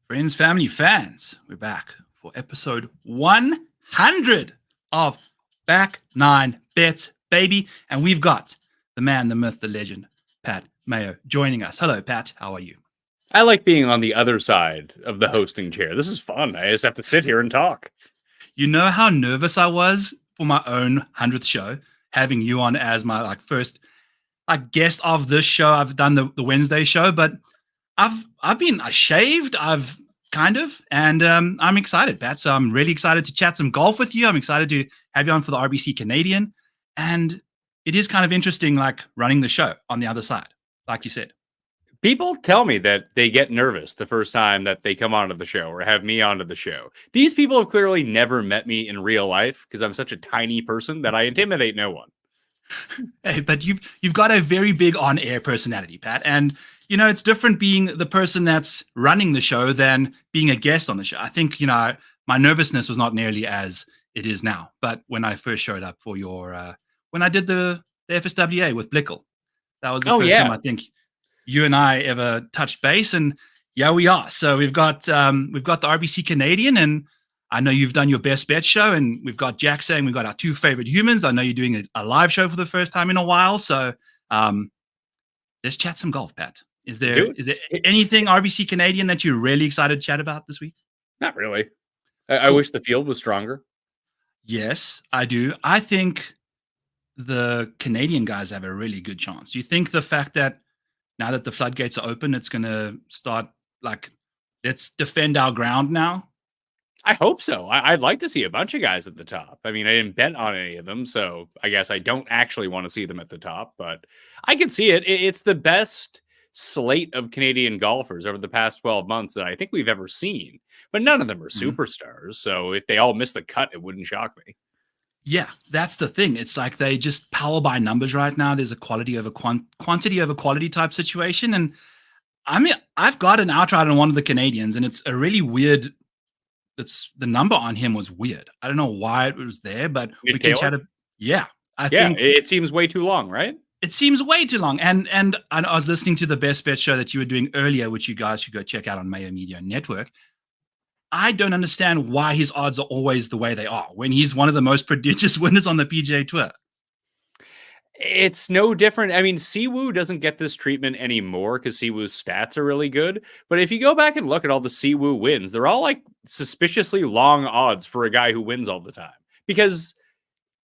Friends, family, fans, we're back for episode 100 of Back Nine Bets, baby. And we've got the man, the myth, the legend, Pat Mayo, joining us. Hello, Pat. How are you? I like being on the other side of the hosting chair. This is fun. I just have to sit here and talk. You know how nervous I was for my own 100th show, having you on as my first guest of this show. I've done the Wednesday show, but I've been shaved. I've kind of, and I'm excited, Pat. So I'm really excited to chat some golf with you. I'm excited to have you on for the RBC Canadian, and it is kind of interesting, running the show on the other side, like you said. People tell me that they get nervous the first time that they come onto the show or have me onto the show. These people have clearly never met me in real life because I'm such a tiny person that I intimidate no one. Hey, but you've got a very big on-air personality, Pat, and it's different being the person that's running the show than being a guest on the show. I think my nervousness was not nearly as it is now. But when I first showed up for your when I did the FSWA with Blickle, that was the first time I think you and I ever touched base, and yeah, we are. So we've got the RBC Canadian, and I know you've done your best bet show, and we've got Jack saying we've got our two favorite humans. I know you're doing a live show for the first time in a while, so let's chat some golf, Pat. Is there anything RBC Canadian that you're really excited to chat about this week? Not really. I wish the field was stronger. Yes, I do. I think the Canadian guys have a really good chance. Do you think the fact that now that the floodgates are open, it's going to start let's defend our ground now? I hope so. I'd like to see a bunch of guys at the top. I mean, I didn't bet on any of them, so I guess I don't actually want to see them at the top, but I can see it. It's the best slate of Canadian golfers over the past 12 months that I think we've ever seen, but none of them are superstars. So if they all miss the cut, it wouldn't shock me. Yeah, that's the thing. It's like they just power by numbers right now. There's a quality over quantity over quality type situation. And I mean, I've got an outright on one of the Canadians, and it's a really weird. The number on him was weird. I don't know why it was there, but we can chat. Yeah, I think it seems way too long, right? It seems way too long. And I was listening to the Best Bet show that you were doing earlier, which you guys should go check out on Mayo Media Network. I don't understand why his odds are always the way they are when he's one of the most prodigious winners on the PGA Tour. It's no different. I mean, Siwoo doesn't get this treatment anymore because Siwoo's stats are really good. But if you go back and look at all the Siwoo wins, they're all suspiciously long odds for a guy who wins all the time. Because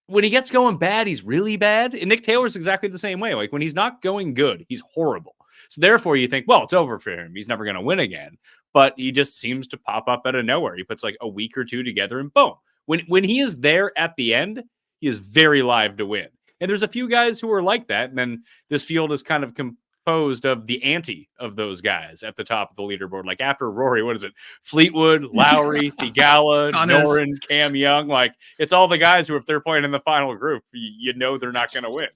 when he gets going bad, he's really bad. And Nick Taylor's exactly the same way. When he's not going good, he's horrible. So therefore you think, well, it's over for him. He's never going to win again. But he just seems to pop up out of nowhere. He puts a week or two together and boom. When he is there at the end, he is very live to win. And there's a few guys who are like that. And then this field is kind of composed of the ante of those guys at the top of the leaderboard. After Rory, what is it? Fleetwood, Lowry, Theegala, Noren, Cam Young. It's all the guys who, if they're playing in the final group, you know they're not going to win.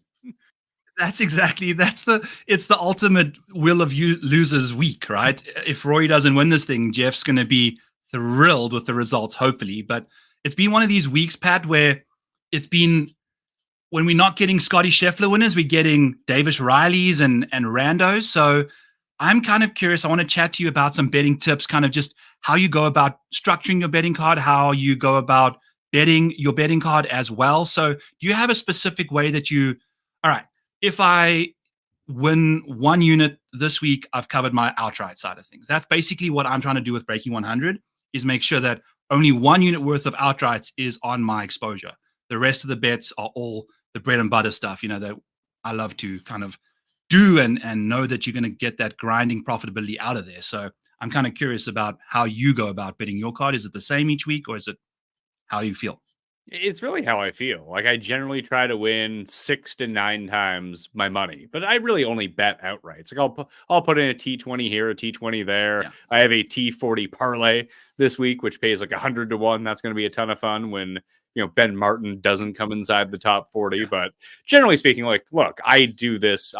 It's the ultimate will of losers week, right? If Rory doesn't win this thing, Jeff's going to be thrilled with the results, hopefully. But it's been one of these weeks, Pat, where it's been, when we're not getting Scotty Scheffler winners, we're getting Davis Rileys and Randos. So I'm kind of curious. I want to chat to you about some betting tips, kind of just how you go about structuring your betting card, how you go about betting your betting card as well. So do you have a specific way that all right, if I win one unit this week, I've covered my outright side of things. That's basically what I'm trying to do with Breaking 100, is make sure that only 1 unit worth of outrights is on my exposure. The rest of the bets are all the bread and butter stuff, that I love to kind of do and know that you're going to get that grinding profitability out of there. So I'm kind of curious about how you go about betting your card. Is it the same each week, or is it how you feel? It's really how I feel. I generally try to win 6 to 9 times my money, but I really only bet outright. I'll put in a T20 here, a T20 there. Yeah. I have a T40 parlay this week, which pays 100 to 1. That's going to be a ton of fun when Ben Martin doesn't come inside the top 40. Yeah. But generally speaking, look, I do this.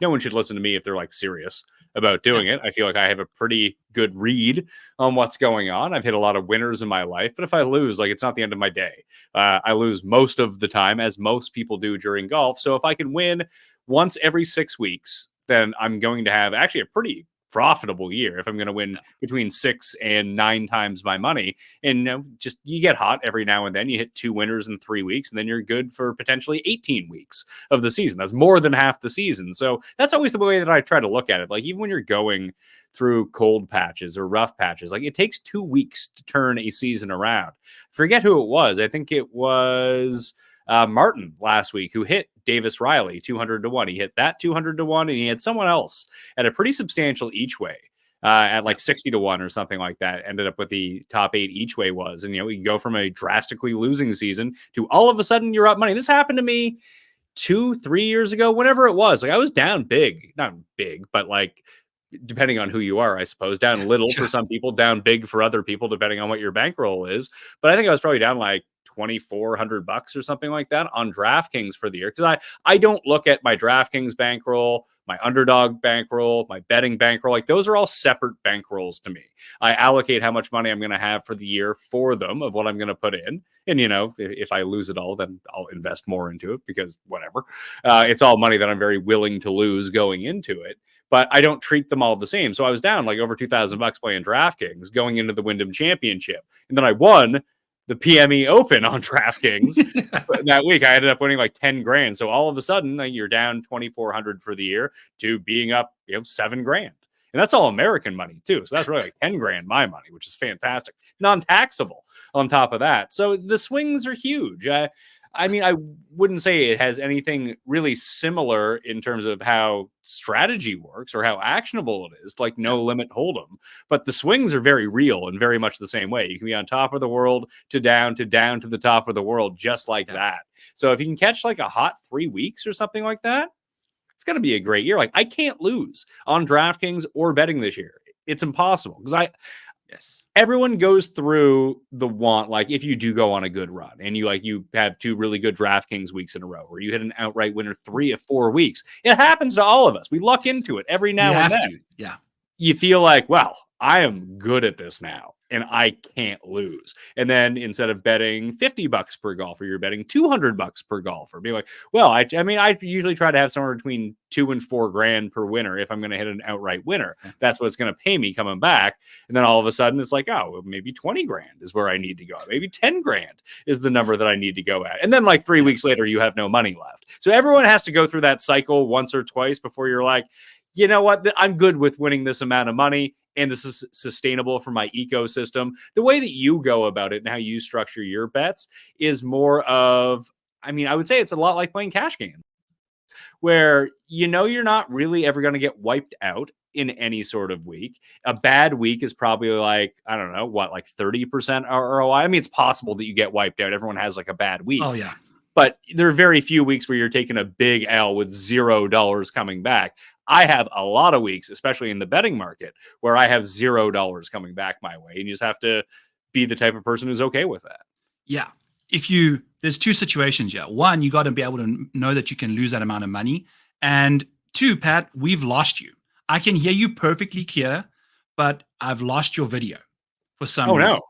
No one should listen to me if they're serious about doing it. I feel like I have a pretty good read on what's going on. I've hit a lot of winners in my life, but if I lose, it's not the end of my day. I lose most of the time, as most people do during golf. So if I can win once every 6 weeks, then I'm going to have actually a pretty profitable year if I'm going to win between 6 and 9 times my money. And just you get hot every now and then. You hit 2 winners in 3 weeks, and then you're good for potentially 18 weeks of the season. That's more than half the season. So that's always the way that I try to look at it. Like even when you're going through cold patches or rough patches, like it takes 2 weeks to turn a season around. Forget who it was. I think it was Martin last week who hit Davis Riley 200 to 1. He hit that 200 to 1, and he had someone else at a pretty substantial each way at like 60 to 1 or something like that. Ended up with the top 8 each way was. And, you go from a drastically losing season to all of a sudden you're up money. This happened to me 2-3 years ago, whenever it was. Like I was down big, not big, but like depending on who you are, I suppose, down little for some people, down big for other people, depending on what your bankroll is. But I think I was probably down like $2,400 or something like that on DraftKings for the year. Because I don't look at my DraftKings bankroll, my underdog bankroll, my betting bankroll. Like those are all separate bankrolls to me. I allocate how much money I'm going to have for the year for them of what I'm going to put in. And, if I lose it all, then I'll invest more into it because whatever. It's all money that I'm very willing to lose going into it. But I don't treat them all the same. So I was down like over $2,000 playing DraftKings going into the Wyndham Championship. And then I won the PME Open on DraftKings that week. I ended up winning like 10 grand. So all of a sudden you're down 2,400 for the year to being up, $7 grand. And that's all American money too. So that's really like 10 grand my money, which is fantastic. Non-taxable on top of that. So the swings are huge. I mean, I wouldn't say it has anything really similar in terms of how strategy works or how actionable it is, like no limit hold'em. But the swings are very real and very much the same way. You can be on top of the world to down to the top of the world, just like that. So if you can catch like a hot 3 weeks or something like that, it's going to be a great year. Like I can't lose on DraftKings or betting this year. It's impossible because everyone goes through the want, like if you do go on a good run and you have 2 really good DraftKings weeks in a row, or you hit an outright winner 3 of 4 weeks. It happens to all of us. We luck into it every now and then. Yeah. You feel like, well, I am good at this now and I can't lose. And then instead of betting $50 per golfer, you're betting $200 per golfer. Be like, well, I usually try to have somewhere between $2 and $4 grand per winner if I'm going to hit an outright winner. That's what's going to pay me coming back. And then all of a sudden it's like, oh, maybe 20 grand is where I need to go. Maybe 10 grand is the number that I need to go at. And then like 3 weeks later, you have no money left. So everyone has to go through that cycle once or twice before you're like, you know what? I'm good with winning this amount of money, and this is sustainable for my ecosystem. The way that you go about it and how you structure your bets is more of, I would say it's a lot like playing cash games, where you're not really ever going to get wiped out in any sort of week. A bad week is probably like, I don't know, like 30% ROI. It's possible that you get wiped out. Everyone has like a bad week. Oh, yeah. But there are very few weeks where you're taking a big L with $0 coming back. I have a lot of weeks, especially in the betting market, where I have $0 coming back my way. And you just have to be the type of person who's okay with that. Yeah. There's 2 situations here. One, you got to be able to know that you can lose that amount of money. And 2, Pat, we've lost you. I can hear you perfectly clear, but I've lost your video for some reason. Oh, no.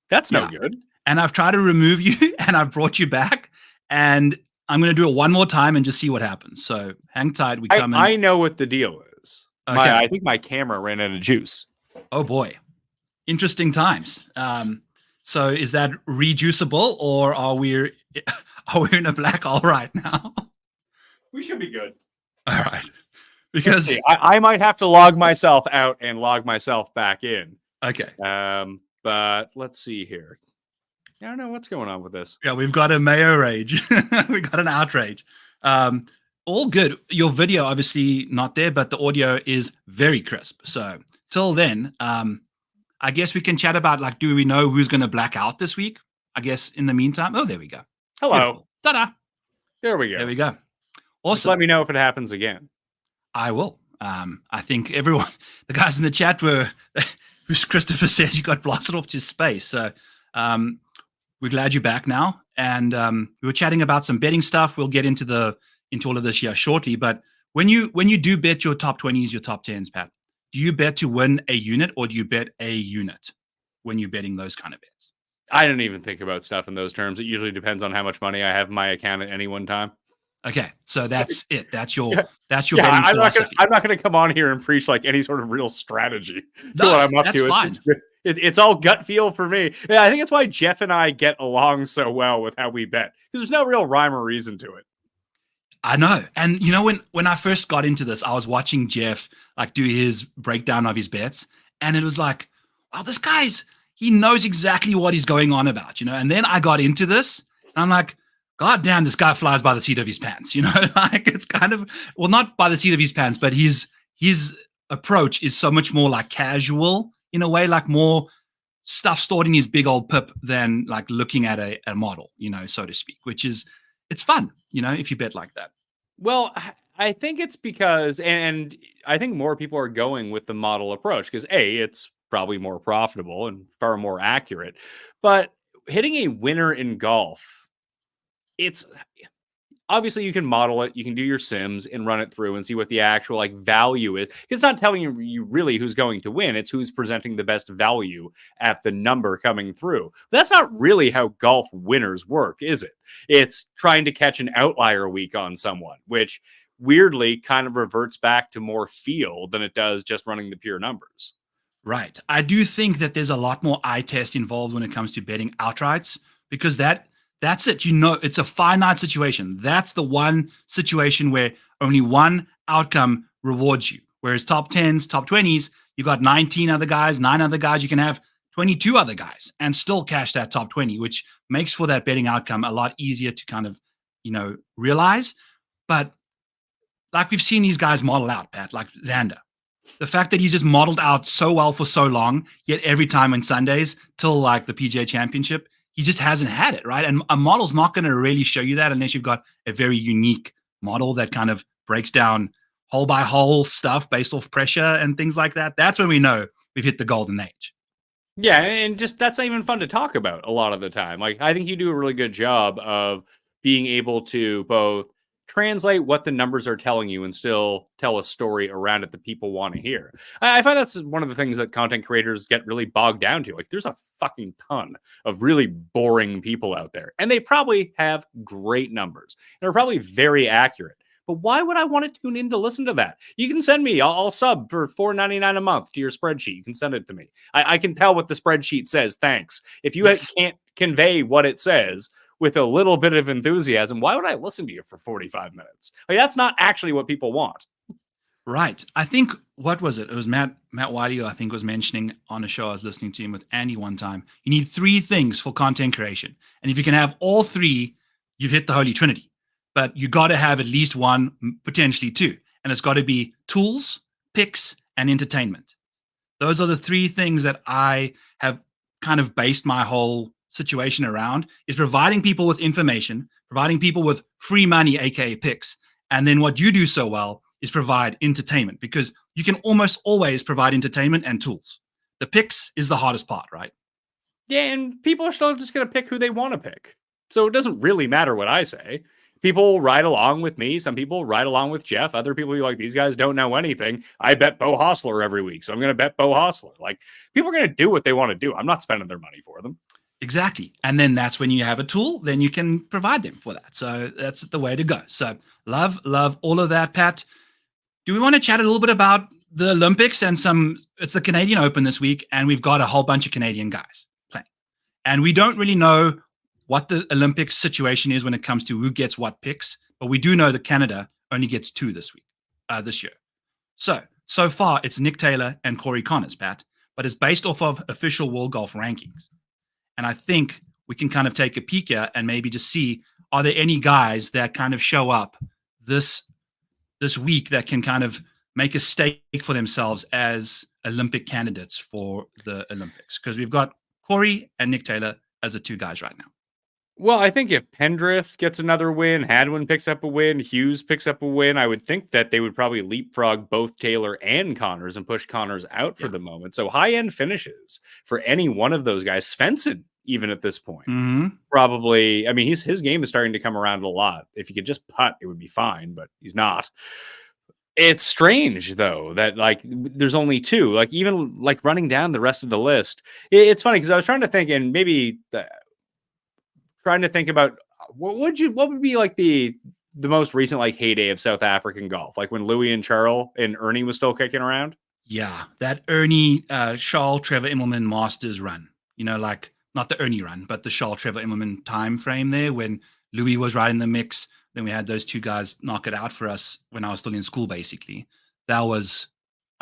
That's no good. And I've tried to remove you and I've brought you back. And I'm going to do it one more time and just see what happens. So hang tight. I know what the deal is. Okay. I think my camera ran out of juice. Oh, boy. Interesting times. So is that rejuiceable, or are we in a black hole right now? We should be good. All right. Because I might have to log myself out and log myself back in. Okay. But let's see here. I don't know what's going on with this. Yeah, we've got a Mayo rage. We got an outrage. All good. Your video obviously not there, but the audio is very crisp. So till then, I guess we can chat about, like, do we know who's going to black out this week? I guess in the meantime. Oh, there we go. Hello. Beautiful. Ta-da. There we go. There we go. Awesome. Just let me know if it happens again. I will. I think everyone, the guys in the chat who's Christopher said you got blasted off to space. So we're glad you're back now. And we were chatting about some betting stuff. We'll get into all of this here shortly. But when you do bet your top 20s, your top 10s, Pat, do you bet to win a unit, or do you bet a unit when you're betting those kind of bets? I don't even think about stuff in those terms. It usually depends on how much money I have in my account at any one time. Okay, so that's it. That's your Yeah. betting I'm not gonna philosophy. I'm not gonna come on here and preach like any sort of real strategy to No, what I'm up that's to. fine. It's all gut feel for me. Yeah, I think that's why Jeff and I get along so well with how we bet because there's no real rhyme or reason to it. I know. And when I first got into this, I was watching Jeff like do his breakdown of his bets, and it was like, wow, he knows exactly what he's going on about, And then I got into this, and I'm like, God damn, this guy flies by the seat of his pants, Like it's kind of, well, not by the seat of his pants, but his approach is so much more like casual in a way, like more stuff stored in his big old pip than like looking at a model, so to speak, which is it's fun, if you bet like that. Well, I think it's because, and I think more people are going with the model approach because it's probably more profitable and far more accurate. But hitting a winner in golf, it's obviously you can model it, you can do your sims and run it through and see what the actual like value is. It's not telling you really who's going to win, it's who's presenting the best value at the number coming through. That's not really how golf winners work, is it? It's trying to catch an outlier week on someone, which weirdly kind of reverts back to more feel than it does just running the pure numbers. Right. I do think that there's a lot more eye test involved when it comes to betting outrights because that's it. It's a finite situation. That's the one situation where only one outcome rewards you. Whereas top 10s, top 20s, you got 19 other guys, 9 other guys. You can have 22 other guys and still cash that top 20, which makes for that betting outcome a lot easier to kind of, realize. But like we've seen these guys model out, Pat, like Xander. The fact that he's just modeled out so well for so long, yet every time on Sundays till like the PGA Championship, he just hasn't had it, right? And a model's not going to really show you that unless you've got a very unique model that kind of breaks down hole by hole stuff based off pressure and things like that. That's when we know we've hit the golden age. Yeah, and just that's not even fun to talk about a lot of the time. Like, I think you do a really good job of being able to both translate what the numbers are telling you and still tell a story around it that people want to hear. I find that's one of the things that content creators get really bogged down to. Like, there's a fucking ton of really boring people out there, and they probably have great numbers. They're probably very accurate. But why would I want to tune in to listen to that? You can send me, I'll sub for $4.99 a month to your spreadsheet. You can send it to me. I can tell what the spreadsheet says. Thanks. If you can't convey what it says with a little bit of enthusiasm, why would I listen to you for 45 minutes? Like, that's not actually what people want. Right. I think, what was it? It was Matt Whitey, I think, was mentioning on a show I was listening to him with Andy one time. You need 3 things for content creation. And if you can have all 3, you've hit the Holy Trinity. But you got to have at least 1, potentially 2. And it's got to be tools, picks, and entertainment. Those are the 3 things that I have kind of based my whole situation around, is providing people with information, providing people with free money, aka picks. And then what you do so well is provide entertainment, because you can almost always provide entertainment and tools. The picks is the hardest part, right? Yeah, and people are still just going to pick who they want to pick. So it doesn't really matter what I say. People ride along with me. Some people ride along with Jeff. Other people be like, these guys don't know anything. I bet Bo Hostler every week, so I'm going to bet Bo Hostler. Like, people are going to do what they want to do. I'm not spending their money for them. Exactly. And then that's when you have a tool, then you can provide them for that. So that's the way to go. So love all of that, Pat. Do we want to chat a little bit about the Olympics and it's the Canadian Open this week, and we've got a whole bunch of Canadian guys playing. And we don't really know what the Olympics situation is when it comes to who gets what picks, but we do know that Canada only gets 2 this year. So far it's Nick Taylor and Corey Connors, Pat, but it's based off of official World Golf rankings. And I think we can kind of take a peek here and maybe just see, are there any guys that kind of show up this week that can kind of make a stake for themselves as Olympic candidates for the Olympics? Because we've got Corey and Nick Taylor as the 2 guys right now. Well, I think if Pendrith gets another win, Hadwin picks up a win, Hughes picks up a win, I would think that they would probably leapfrog both Taylor and Connors and push Connors out for the moment. So high-end finishes for any one of those guys. Svensson, even at this point, probably. I mean, his game is starting to come around a lot. If he could just putt, it would be fine, but he's not. It's strange, though, that like there's only 2. Like, even like running down the rest of the list, it's funny because I was trying to think, and maybe trying to think about what would be like the the most recent like heyday of South African golf, like when Louis and Charles and Ernie was still kicking around? Yeah, that Ernie, Charles, Trevor Immelman Masters run. Like not the Ernie run, but the Charles, Trevor Immelman time frame there when Louis was right in the mix. Then we had those two guys knock it out for us when I was still in school, basically. That was,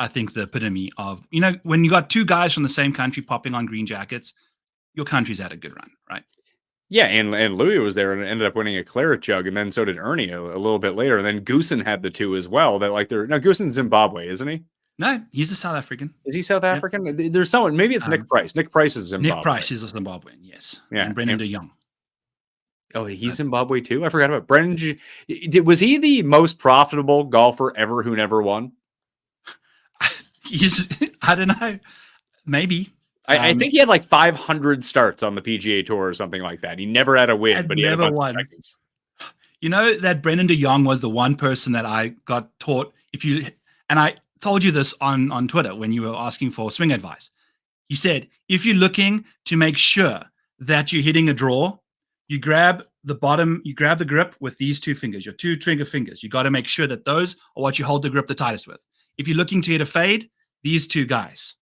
I think, the epitome of, when you got two guys from the same country popping on green jackets, your country's had a good run, right? Yeah, and Louis was there and ended up winning a claret jug, and then so did Ernie a little bit later. And then Goosen had the two as well. That like they're now Goosen's Zimbabwe, isn't he? No, he's a South African. Is he South African? Yeah. There's someone. Maybe it's Nick Price. Nick Price is Zimbabwe. Nick Price is a Zimbabwean, yes. Yeah, and Brendan de Jong. Oh, he's Zimbabwe too. I forgot about Brendan. Was he the most profitable golfer ever who never won? I don't know. Maybe. I think he had like 500 starts on the PGA Tour or something like that. He never had a win, but he never won. That Brendan de Jong was the one person that I got taught. And I told you this on Twitter when you were asking for swing advice. He said, if you're looking to make sure that you're hitting a draw, you grab the bottom, you grab the grip with these two fingers, your two trigger fingers. You got to make sure that those are what you hold the grip the tightest with. If you're looking to hit a fade, these two guys,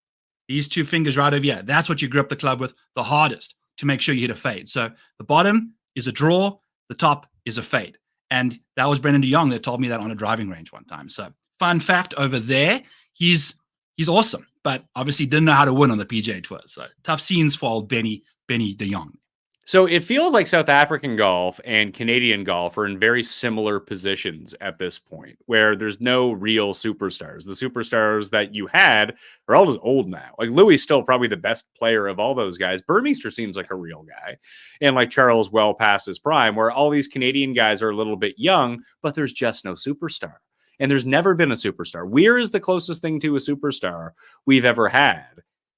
these two fingers right over here, that's what you grip the club with the hardest to make sure you hit a fade. So the bottom is a draw, the top is a fade. And that was Brendan de Jong that told me that on a driving range one time. So fun fact over there, he's awesome, but obviously didn't know how to win on the PGA Tour. So tough scenes for old Benny de Jong. So it feels like South African golf and Canadian golf are in very similar positions at this point, where there's no real superstars. The superstars that you had are all just old now. Like Louis still probably the best player of all those guys. Burmeister seems like a real guy. And like Charles well past his prime, where all these Canadian guys are a little bit young, but there's just no superstar. And there's never been a superstar. Weir is the closest thing to a superstar we've ever had.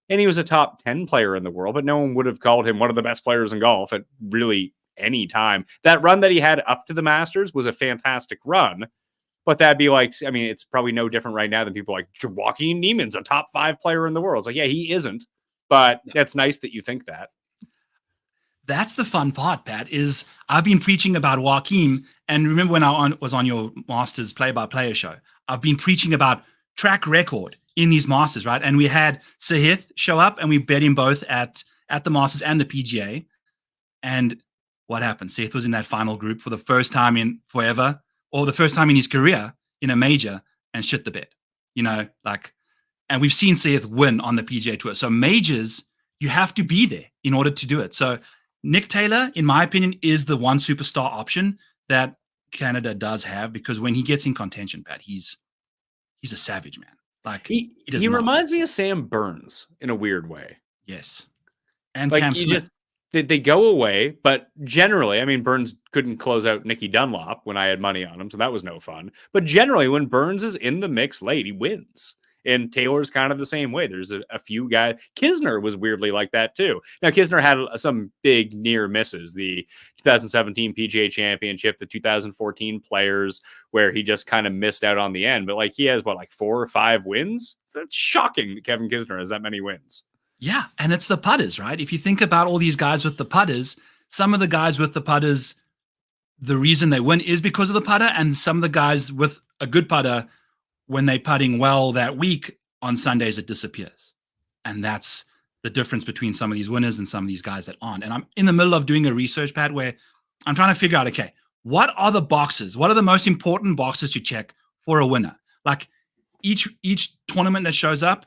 And he was a top 10 player in the world, but no one would have called him one of the best players in golf at really any time. That run that he had up to the Masters was a fantastic run, but that'd be like, I mean, it's probably no different right now than people like Joaquin Niemann's a top 5 player in the world. It's like, yeah, he isn't, but that's nice that you think that. That's the fun part, Pat, is I've been preaching about Joaquin. And remember when I was on your Masters play-by-player show, I've been preaching about track record in these Masters, right? And we had Sahith show up and we bet him both at the Masters and the PGA. And what happened? Sahith was in that final group for the first time in forever, or the first time in his career in a major, and shit the bed. And we've seen Sahith win on the PGA Tour. So majors, you have to be there in order to do it. So Nick Taylor, in my opinion, is the one superstar option that Canada does have, because when he gets in contention, Pat, he's a savage, man. Like he reminds me of Sam Burns in a weird way. Yes. And like Cam Smith. They go away, but generally, I mean, Burns couldn't close out Nicky Dunlop when I had money on him, so that was no fun. But generally, when Burns is in the mix late, he wins. And Taylor's kind of the same way. There's a few guys. Kisner was weirdly like that too. Now, Kisner had some big near misses. The 2017 PGA Championship, the 2014 Players, where he just kind of missed out on the end. But like he has, 4 or 5 wins? So it's shocking that Kevin Kisner has that many wins. Yeah, and it's the putters, right? If you think about all these guys with the putters, some of the guys with the putters, the reason they win is because of the putter, and some of the guys with a good putter, when they're putting well that week, on Sundays it disappears. And that's the difference between some of these winners and some of these guys that aren't. And I'm in the middle of doing a research, Pat, where I'm trying to figure out, okay, what are the boxes? What are the most important boxes to check for a winner? Like each tournament that shows up,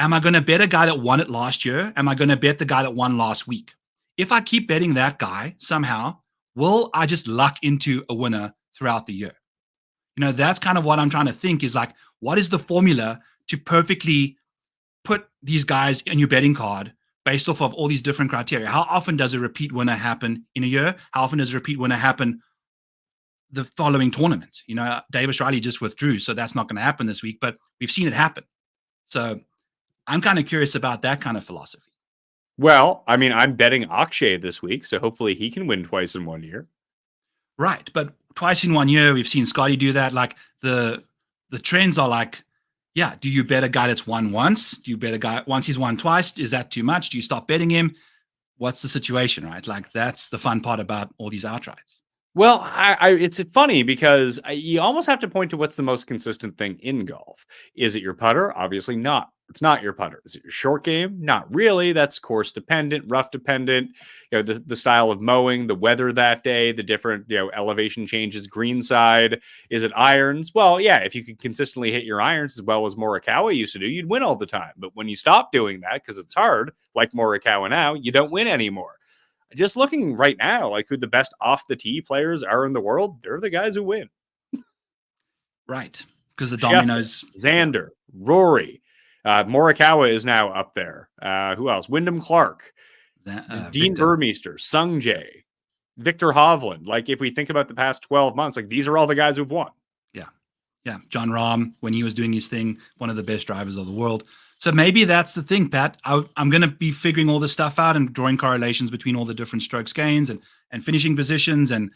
am I going to bet a guy that won it last year? Am I going to bet the guy that won last week? If I keep betting that guy somehow, will I just luck into a winner throughout the year? That's kind of what I'm trying to think, is like, what is the formula to perfectly put these guys in your betting card based off of all these different criteria? How often does a repeat winner happen in a year? How often does a repeat winner happen the following tournament? Davis Riley just withdrew, so that's not going to happen this week, but we've seen it happen. So I'm kind of curious about that kind of philosophy. Well, I mean, I'm betting Akshay this week, so hopefully he can win twice in 1 year. Right, but twice in 1 year, we've seen Scotty do that. Like the trends are like, yeah, do you bet a guy that's won once? Do you bet a guy once he's won twice? Is that too much? Do you stop betting him? What's the situation, right? Like that's the fun part about all these outrights. Well, it's funny because you almost have to point to what's the most consistent thing in golf. Is it your putter? Obviously not. It's not your putter. Is it your short game? Not really. That's course dependent, rough dependent. The style of mowing, the weather that day, the different elevation changes, green side. Is it irons? Well, yeah. If you could consistently hit your irons as well as Morikawa used to do, you'd win all the time. But when you stop doing that because it's hard, like Morikawa now, you don't win anymore. Just looking right now, like who the best off the tee players are in the world, they're the guys who win. Right. Because the Scheffler, dominoes. Xander, Rory, Morikawa is now up there. Who else? Wyndham Clark, Dean Victor. Burmeister, Sung Jae, Victor Hovland. Like if we think about the past 12 months, like these are all the guys who've won. Yeah. Yeah. John Rahm, when he was doing his thing, one of the best drivers of the world. So maybe that's the thing, Pat. I'm going to be figuring all this stuff out and drawing correlations between all the different strokes gains and finishing positions and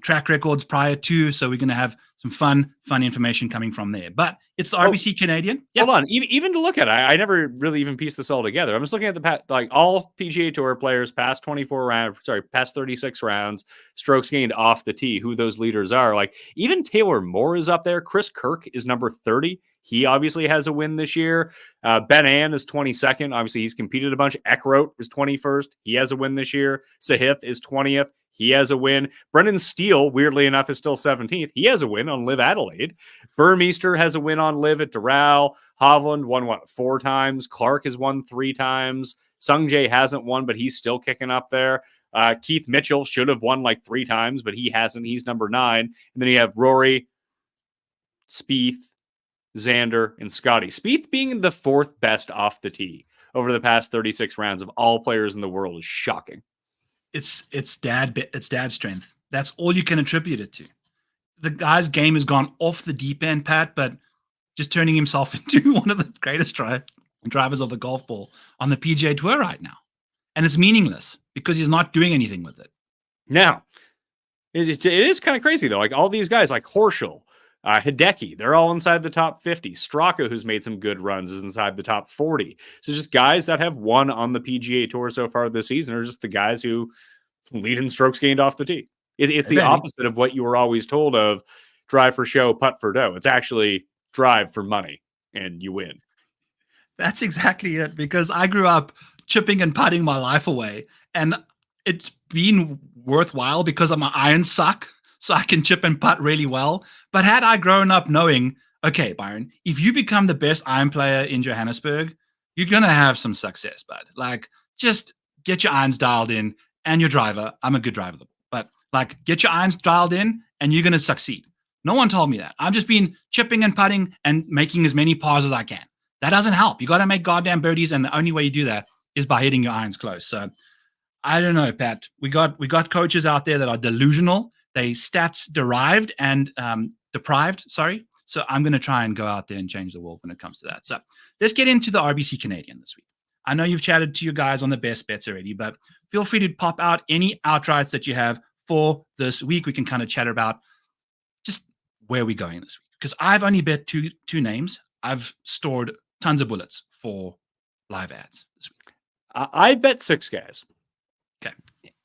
track records prior to. So we're going to have some fun information coming from there. But it's the RBC Canadian. Yep. Hold on. Even to look at it, I never really even pieced this all together. I'm just looking at all PGA Tour players past 36 rounds, strokes gained off the tee, who those leaders are. Like even Taylor Moore is up there. Chris Kirk is number 30. He obviously has a win this year. Ben An is 22nd. Obviously, he's competed a bunch. Eckroat is 21st. He has a win this year. Sahith is 20th. He has a win. Brendan Steele, weirdly enough, is still 17th. He has a win on Live Adelaide. Burmeister has a win on Live at Doral. Hovland won, 4 times? Clark has won 3 times. Sung Jae hasn't won, but he's still kicking up there. Keith Mitchell should have won 3 times, but he hasn't. He's number 9. And then you have Rory, Spieth, Xander, and Scotty. Spieth being the 4th best off the tee over the past 36 rounds of all players in the world is shocking. It's dad's strength. That's all you can attribute it to. The guy's game has gone off the deep end, Pat, but just turning himself into one of the greatest drivers of the golf ball on the PGA Tour right now. And it's meaningless because he's not doing anything with it. Now, it is kind of crazy, though. Like all these guys, like Horschel, Hideki, they're all inside the top 50. Straka, who's made some good runs, is inside the top 40. So just guys that have won on the PGA Tour so far this season are just the guys who lead in strokes gained off the tee. It's the opposite of what you were always told of drive for show, putt for dough. It's actually drive for money, and you win. That's exactly it, because I grew up chipping and putting my life away, and it's been worthwhile because my irons suck. So I can chip and putt really well. But had I grown up knowing, okay, Byron, if you become the best iron player in Johannesburg, you're going to have some success, bud. Just get your irons dialed in and your driver. I'm a good driver, but get your irons dialed in and you're going to succeed. No one told me that. I've just been chipping and putting and making as many pars as I can. That doesn't help. You got to make goddamn birdies. And the only way you do that is by hitting your irons close. So I don't know, Pat. We got coaches out there that are delusional. They stats derived and deprived. Sorry. So I'm going to try and go out there and change the world when it comes to that. So let's get into the RBC Canadian this week. I know you've chatted to your guys on the best bets already, but feel free to pop out any outrights that you have for this week. We can kind of chat about just where we're going this week, because I've only bet two names. I've stored tons of bullets for live ads this week. I bet 6 guys. Okay.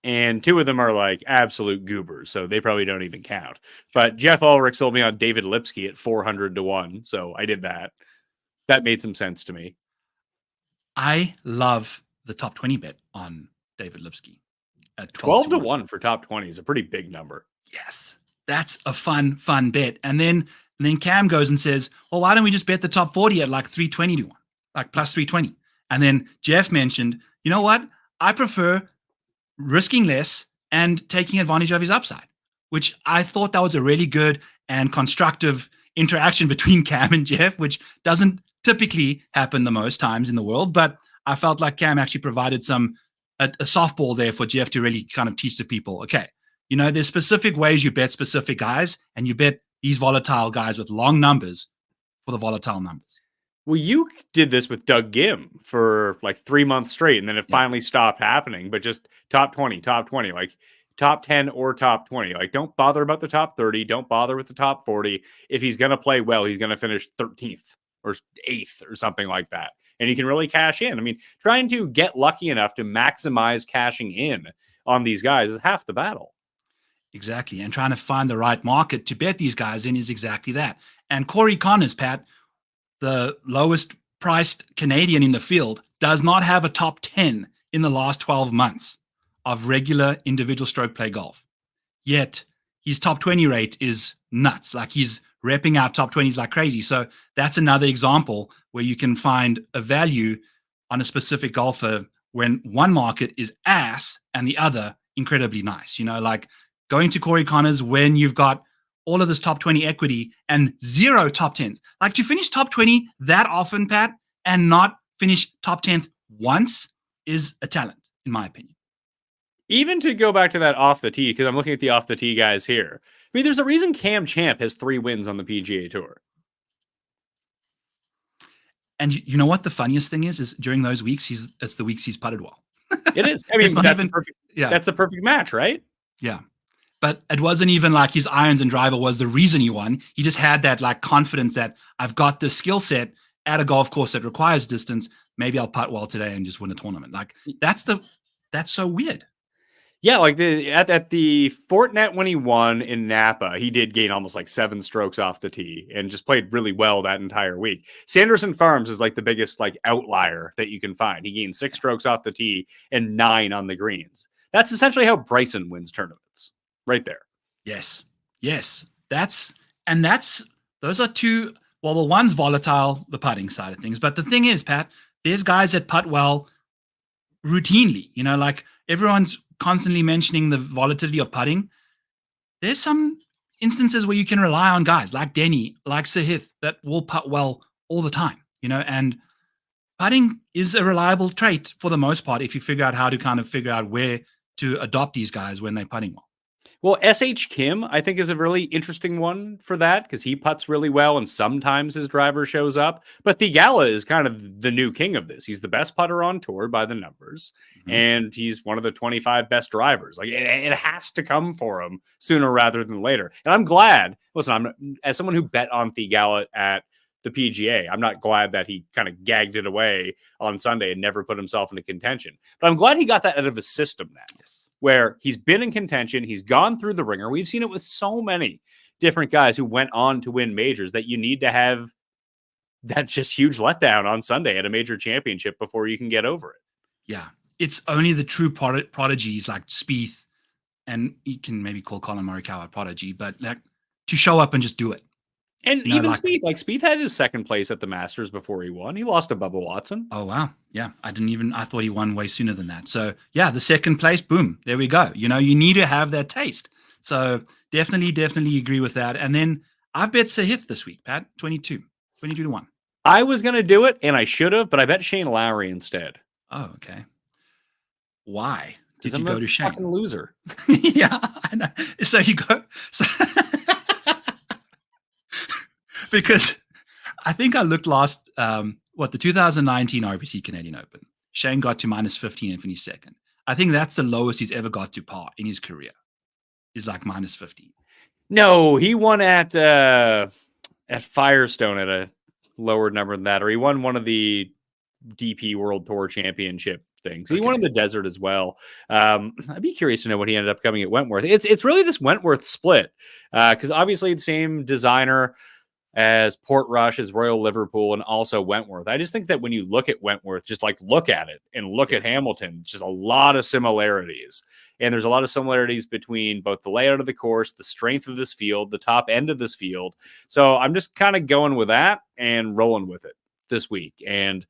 And 2 of them are absolute goobers, so they probably don't even count. But Jeff Ulrich sold me on David Lipsky at 400 to 1, so I did that. That made some sense to me. I love the top 20 bet on David Lipsky at 12 to 1 for top 20 is a pretty big number. Yes, that's a fun bet. And then Cam goes and says, well, why don't we just bet the top 40 at 320 to 1, plus 320? And then Jeff mentioned, you know what? I prefer risking less and taking advantage of his upside, which I thought that was a really good and constructive interaction between Cam and Jeff, which doesn't typically happen the most times in the world. But I felt like Cam actually provided a softball there for Jeff to really kind of teach the people, okay, there's specific ways you bet specific guys, and you bet these volatile guys with long numbers for the volatile numbers. Well, you did this with Doug Gim for 3 months straight, and then it finally stopped happening, but just top 20, top 10 or top 20. Don't bother about the top 30. Don't bother with the top 40. If he's going to play well, he's going to finish 13th or 8th or something like that. And you can really cash in. I mean, trying to get lucky enough to maximize cashing in on these guys is half the battle. Exactly. And trying to find the right market to bet these guys in is exactly that. And Corey Connors, Pat, the lowest priced Canadian in the field, does not have a top 10 in the last 12 months of regular individual stroke play golf. Yet his top 20 rate is nuts. Like he's repping out top 20s like crazy. So that's another example where you can find a value on a specific golfer when one market is ass and the other incredibly nice. Like going to Corey Connors when you've got all of this top 20 equity and 0 top 10s. Like to finish top 20 that often, Pat, and not finish top 10th once is a talent, in my opinion. Even to go back to that off the tee, because I'm looking at the off the tee guys here. I mean, there's a reason Cam Champ has 3 wins on the PGA Tour. And you know what the funniest thing is during those weeks, it's the weeks he's putted well. It is. I mean, that's the perfect match, right? Yeah. But it wasn't even like his irons and driver was the reason he won. He just had that like confidence that I've got this skill set at a golf course that requires distance. Maybe I'll putt well today and just win a tournament. Like that's so weird. Yeah, like at the Fortinet when he won in Napa, he did gain almost like 7 strokes off the tee and just played really well that entire week. Sanderson Farms is like the biggest like outlier that you can find. He gained 6 strokes off the tee and 9 on the greens. That's essentially how Bryson wins tournaments, right there. Yes. Those are two. Well, the one's volatile, the putting side of things. But the thing is, Pat, there's guys that putt well routinely. Like everyone's constantly mentioning the volatility of putting. There's some instances where you can rely on guys like Denny, like Sahith, that will putt well all the time, and putting is a reliable trait for the most part if you figure out how to kind of figure out where to adopt these guys when they're putting well. Well, S.H. Kim, I think, is a really interesting one for that because he putts really well and sometimes his driver shows up. But Theegala is kind of the new king of this. He's the best putter on tour by the numbers, and he's one of the 25 best drivers. Like it has to come for him sooner rather than later. And I'm glad. Listen, as someone who bet on Theegala at the PGA, I'm not glad that he kind of gagged it away on Sunday and never put himself into contention. But I'm glad he got that out of his system now. Yes. Where he's been in contention, he's gone through the ringer. We've seen it with so many different guys who went on to win majors that you need to have that just huge letdown on Sunday at a major championship before you can get over it. Yeah, it's only the true prodigies like Spieth, and you can maybe call Colin Morikawa a prodigy, but like to show up and just do it. And even Spieth had his second place at the Masters before he won. He lost to Bubba Watson. Oh, wow. Yeah. I thought he won way sooner than that. So yeah, the second place, boom, there we go. You need to have that taste. So definitely agree with that. And then I've bet Sahith this week, Pat, 22 to 1. I was going to do it and I should have, but I bet Shane Lowry instead. Oh, okay. Why did you go to Shane? Fucking loser. Yeah, I know. So you go. Because I think I looked last, the 2019 RBC Canadian Open. Shane got to minus 15 and finished second. I think that's the lowest he's ever got to par in his career. Is like minus 15. No, he won at Firestone at a lower number than that, or he won one of the DP World Tour Championship things. He won in the desert as well. I'd be curious to know what he ended up coming at Wentworth. It's really this Wentworth split because obviously the same designer as Portrush, as Royal Liverpool, and also Wentworth. I just think that when you look at Wentworth, just like look at it and look at Hamilton, just a lot of similarities. And there's a lot of similarities between both the layout of the course, the strength of this field, the top end of this field. So I'm just kind of going with that and rolling with it this week. And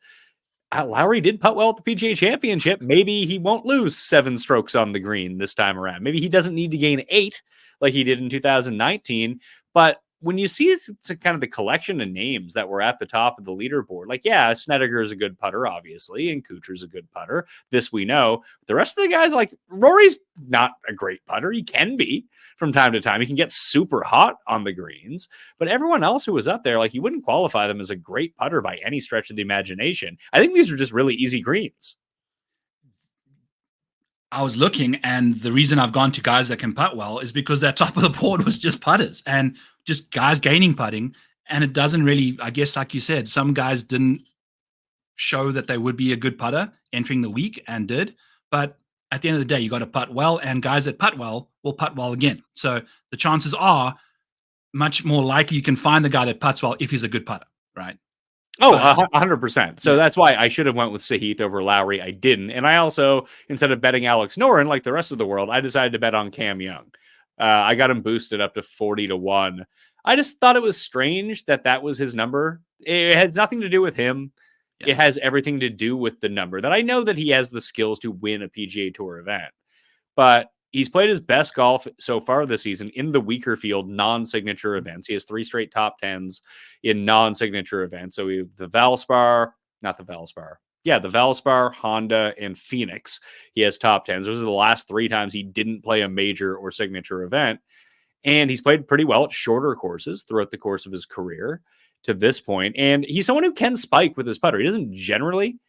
Lowry did putt well at the PGA Championship. Maybe he won't lose 7 strokes on the green this time around. Maybe he doesn't need to gain 8 like he did in 2019. But when you see it's kind of the collection of names that were at the top of the leaderboard, like, yeah, Snedeker is a good putter, obviously, and Kuchar's a good putter. This we know. The rest of the guys, like Rory's not a great putter. He can be from time to time. He can get super hot on the greens. But everyone else who was up there, like, you wouldn't qualify them as a great putter by any stretch of the imagination. I think these are just really easy greens. I was looking, and the reason I've gone to guys that can putt well is because that top of the board was just putters and just guys gaining putting. And it doesn't really, I guess, like you said, some guys didn't show that they would be a good putter entering the week and did. But at the end of the day, you got to putt well, and guys that putt well will putt well again. So the chances are much more likely you can find the guy that putts well if he's a good putter, right? Oh, But 100%. So that's why I should have went with Sahith over Lowry. I didn't. And I also, instead of betting Alex Noren like the rest of the world, I decided to bet on Cam Young. I got him boosted up to 40-1. I just thought it was strange that that was his number. It had nothing to do with him. Yeah. It has everything to do with the number. That I know that he has the skills to win a PGA Tour event. But he's played his best golf so far this season in the weaker field, non-signature events. He has 3 straight top 10s in non-signature events. So we have the Valspar, the Valspar, Honda, and Phoenix. He has top 10s. Those are the last 3 times he didn't play a major or signature event. And he's played pretty well at shorter courses throughout the course of his career to this point. And he's someone who can spike with his putter. He doesn't generally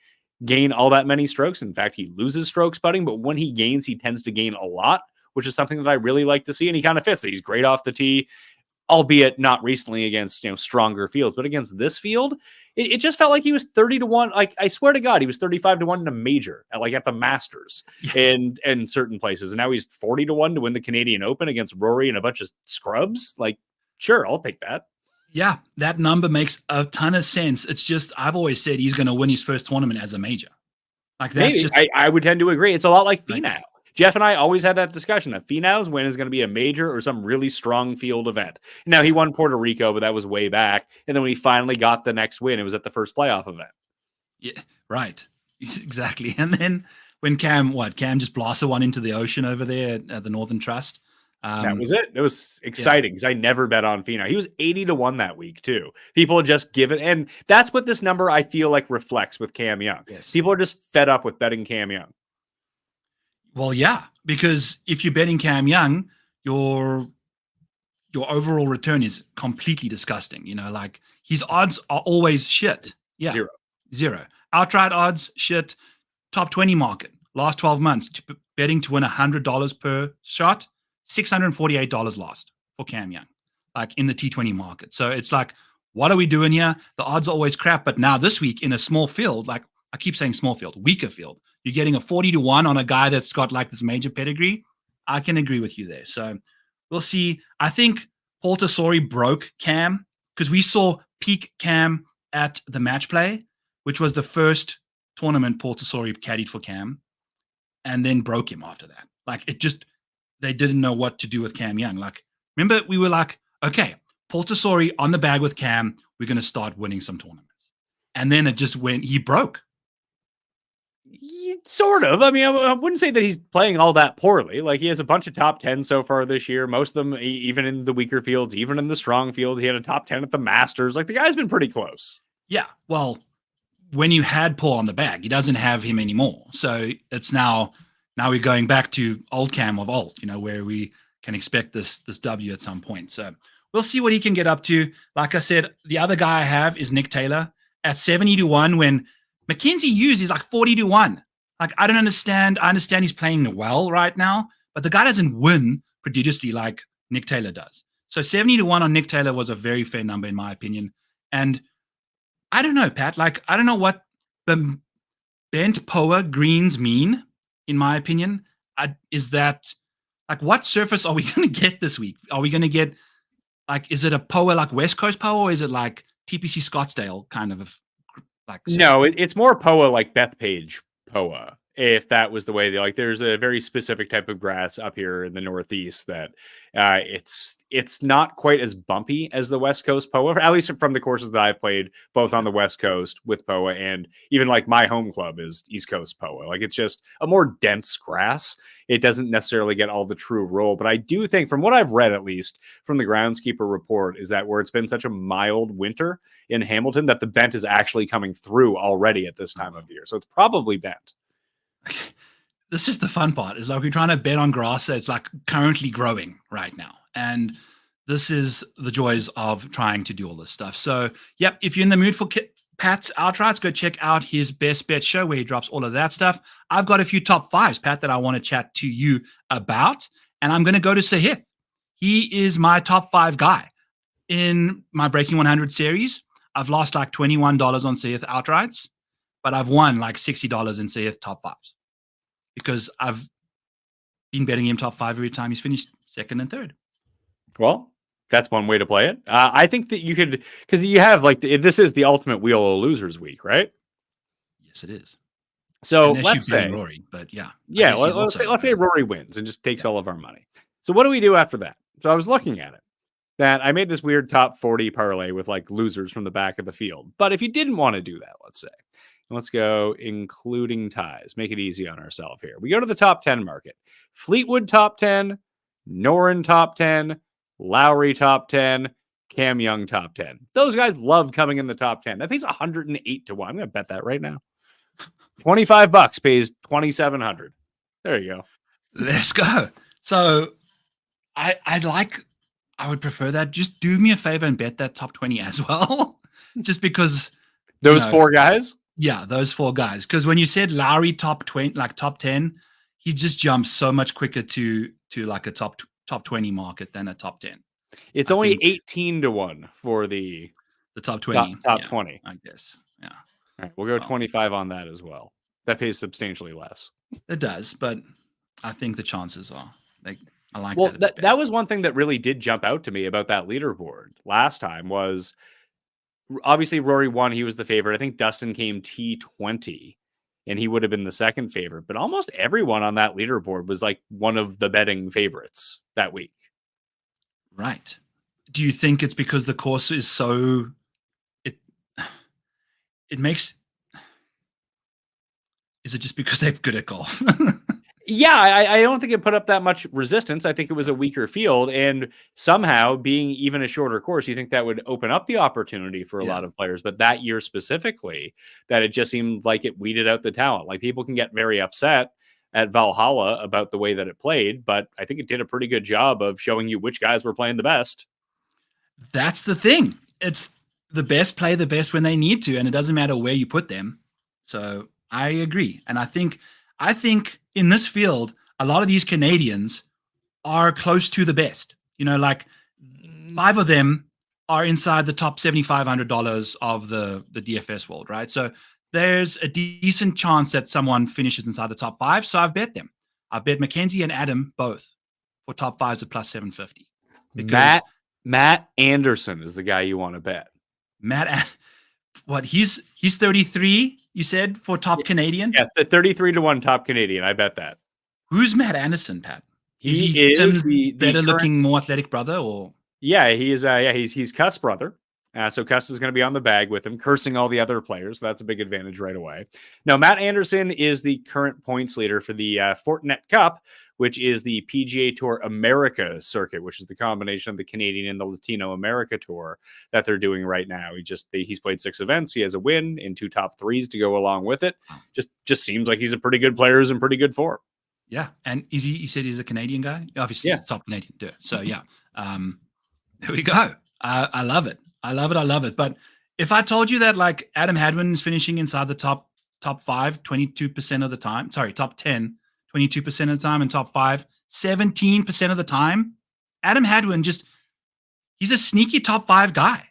gain all that many strokes. In fact, he loses strokes putting, but when he gains, he tends to gain a lot, which is something that I really like to see. And he kind of fits it. He's great off the tee, albeit not recently against, stronger fields, but against this field, it just felt like he was 30-1. Like, I swear to God, he was 35-1 in a major at the Masters and certain places. And now he's 40-1 to win the Canadian Open against Rory and a bunch of scrubs. Like, sure, I'll take that. Yeah, that number makes a ton of sense. It's just, I've always said he's going to win his first tournament as a major. Like, that's Maybe. just, I would tend to agree. It's a lot like Finau. Jeff and I always had that discussion that Finau's win is going to be a major or some really strong field event. Now, he won Puerto Rico, but that was way back. And then when he finally got the next win, it was at the first playoff event. Yeah, right. Exactly. And then when Cam just blasted one into the ocean over there at the Northern Trust. That was it. It was exciting because I never bet on Finau. He was 80-1 that week too. People had just given, and that's what this number I feel like reflects with Cam Young. Yes. People are just fed up with betting Cam Young. Well, yeah, because if you're betting Cam Young, your overall return is completely disgusting. Like his odds are always shit. Yeah, zero. Outright odds shit. Top 20 market last 12 months betting to win $100 per shot. $648 lost for Cam Young, like in the T20 market. So it's like, what are we doing here? The odds are always crap. But now this week in a small field, like I keep saying small field, weaker field, you're getting a 40-1 on a guy that's got like this major pedigree. I can agree with you there. So we'll see. I think Paul Tesori broke Cam because we saw peak Cam at the match play, which was the first tournament Paul Tesori caddied for Cam, and then broke him after that. Like they didn't know what to do with Cam Young. Like, remember, we were like, okay, Paul Tesori on the bag with Cam, we're going to start winning some tournaments. And then it just went, he broke. Sort of. I mean, I wouldn't say that he's playing all that poorly. Like, he has a bunch of top 10 so far this year. Most of them, even in the weaker fields, even in the strong fields, he had a top 10 at the Masters. Like, the guy's been pretty close. Yeah. Well, when you had Paul on the bag, he doesn't have him anymore. So it's now we're going back to old Cam of old, where we can expect this W at some point. So we'll see what he can get up to. Like I said, the other guy I have is Nick Taylor at 70-1 when Mackenzie Hughes is like 40-1. Like, I don't understand. I understand he's playing well right now, but the guy doesn't win prodigiously like Nick Taylor does. So 70-1 on Nick Taylor was a very fair number in my opinion. And I don't know, Pat, like, I don't know what the bent POA greens mean. In my opinion, is that like what surface are we going to get this week? Are we going to get like, is it a POA like West Coast POA, or is it like TPC Scottsdale kind of like? Surface? No, it's more POA like Bethpage POA. If that was the way there's a very specific type of grass up here in the Northeast that it's not quite as bumpy as the West Coast POA, at least from the courses that I've played, both on the West Coast with POA and even like my home club is East Coast POA. Like, it's just a more dense grass. It doesn't necessarily get all the true roll, but I do think from what I've read, at least from the groundskeeper report, is that where it's been such a mild winter in Hamilton that the bent is actually coming through already at this time of year. So it's probably bent. Okay. This is the fun part, is like we're trying to bet on grass that's like currently growing right now. And this is the joys of trying to do all this stuff. So, yep, if you're in the mood for Pat's outrights, go check out his Best Bet show where he drops all of that stuff. I've got a few top fives, Pat, that I want to chat to you about. And I'm going to go to Sahith. He is my top 5 guy in my Breaking 100 series. I've lost like $21 on Sahith outrights, but I've won like $60 in Sahith top 5s. Because Been betting him top 5 every time he's finished second and third. Well, that's one way to play it. I think that you could, because you have like this is the ultimate wheel of losers week, right? Yes, it is. So Unless let's you're betting say, Rory, but yeah, let's say Rory wins and just takes all of our money. So what do we do after that? So I was looking at it. That I made this weird top 40 parlay with like losers from the back of the field. But if you didn't want to do that, let's go including ties. Make it easy on ourselves here. We go to the top 10 market. Fleetwood top 10, Noren top 10, Lowry top 10, Cam Young top 10. Those guys love coming in the top 10. That pays 108 to 1. I'm going to bet that right now. $25 pays 2,700. There you go. Let's go. So I would prefer that. Just do me a favor and bet that top 20 as well. Just because those 4 guys? Yeah, those 4 guys. Because when you said Lowry top 20, like top 10, he just jumps so much quicker to like a top 20 market than a top 10. It's only 18 to 1 for the top 20. Top 20. I guess. Yeah. All right, we'll go 25 on that as well. That pays substantially less. It does, but I think the chances are like I like well, that. That was one thing that really did jump out to me about that leaderboard last time was obviously Rory won. He was the favorite. I think Dustin came T20 and he would have been the second favorite, but almost everyone on that leaderboard was like one of the betting favorites that week. Right. Do you think it's because the course is so it makes, is it just because they're good at golf? Yeah, I don't think it put up that much resistance. I think it was a weaker field, and somehow being even a shorter course, you think that would open up the opportunity for a lot of players. But that year specifically, that it just seemed like it weeded out the talent. Like people can get very upset at Valhalla about the way that it played, but I think it did a pretty good job of showing you which guys were playing the best. That's the thing. It's the best play the best when they need to, and it doesn't matter where you put them. So I agree. And I think in this field, a lot of these Canadians are close to the best. You know, like 5 of them are inside the top $7,500 of the DFS world, right? So there's a decent chance that someone finishes inside the top 5. So I've bet them. I bet Mackenzie and Adam both for top 5s at plus 750. Matt Anderson is the guy you want to bet. What he's 33, you said, for top Canadian? Yeah, the 33 to 1 top Canadian. I bet that. Who's Matt Anderson, Pat? He is the better looking, more athletic brother, or yeah, he is. He's Cuss' brother. So Cuss is going to be on the bag with him, cursing all the other players. So that's a big advantage right away. Now, Matt Anderson is the current points leader for the Fortinet Cup, which is the PGA Tour America circuit, which is the combination of the Canadian and the Latino America Tour that they're doing right now. He's played 6 events. He has a win and 2 top 3s to go along with it. Just seems like he's a pretty good player who's in pretty good form. Yeah, and you said he's a Canadian guy? Obviously, he's top Canadian too. So yeah, there we go. I love it. I love it. But if I told you that like Adam Hadwin is finishing inside the top 5, 22% of the time, sorry, top 10, 22% of the time, and top 5, 17% of the time, Adam Hadwin he's a sneaky top 5 guy.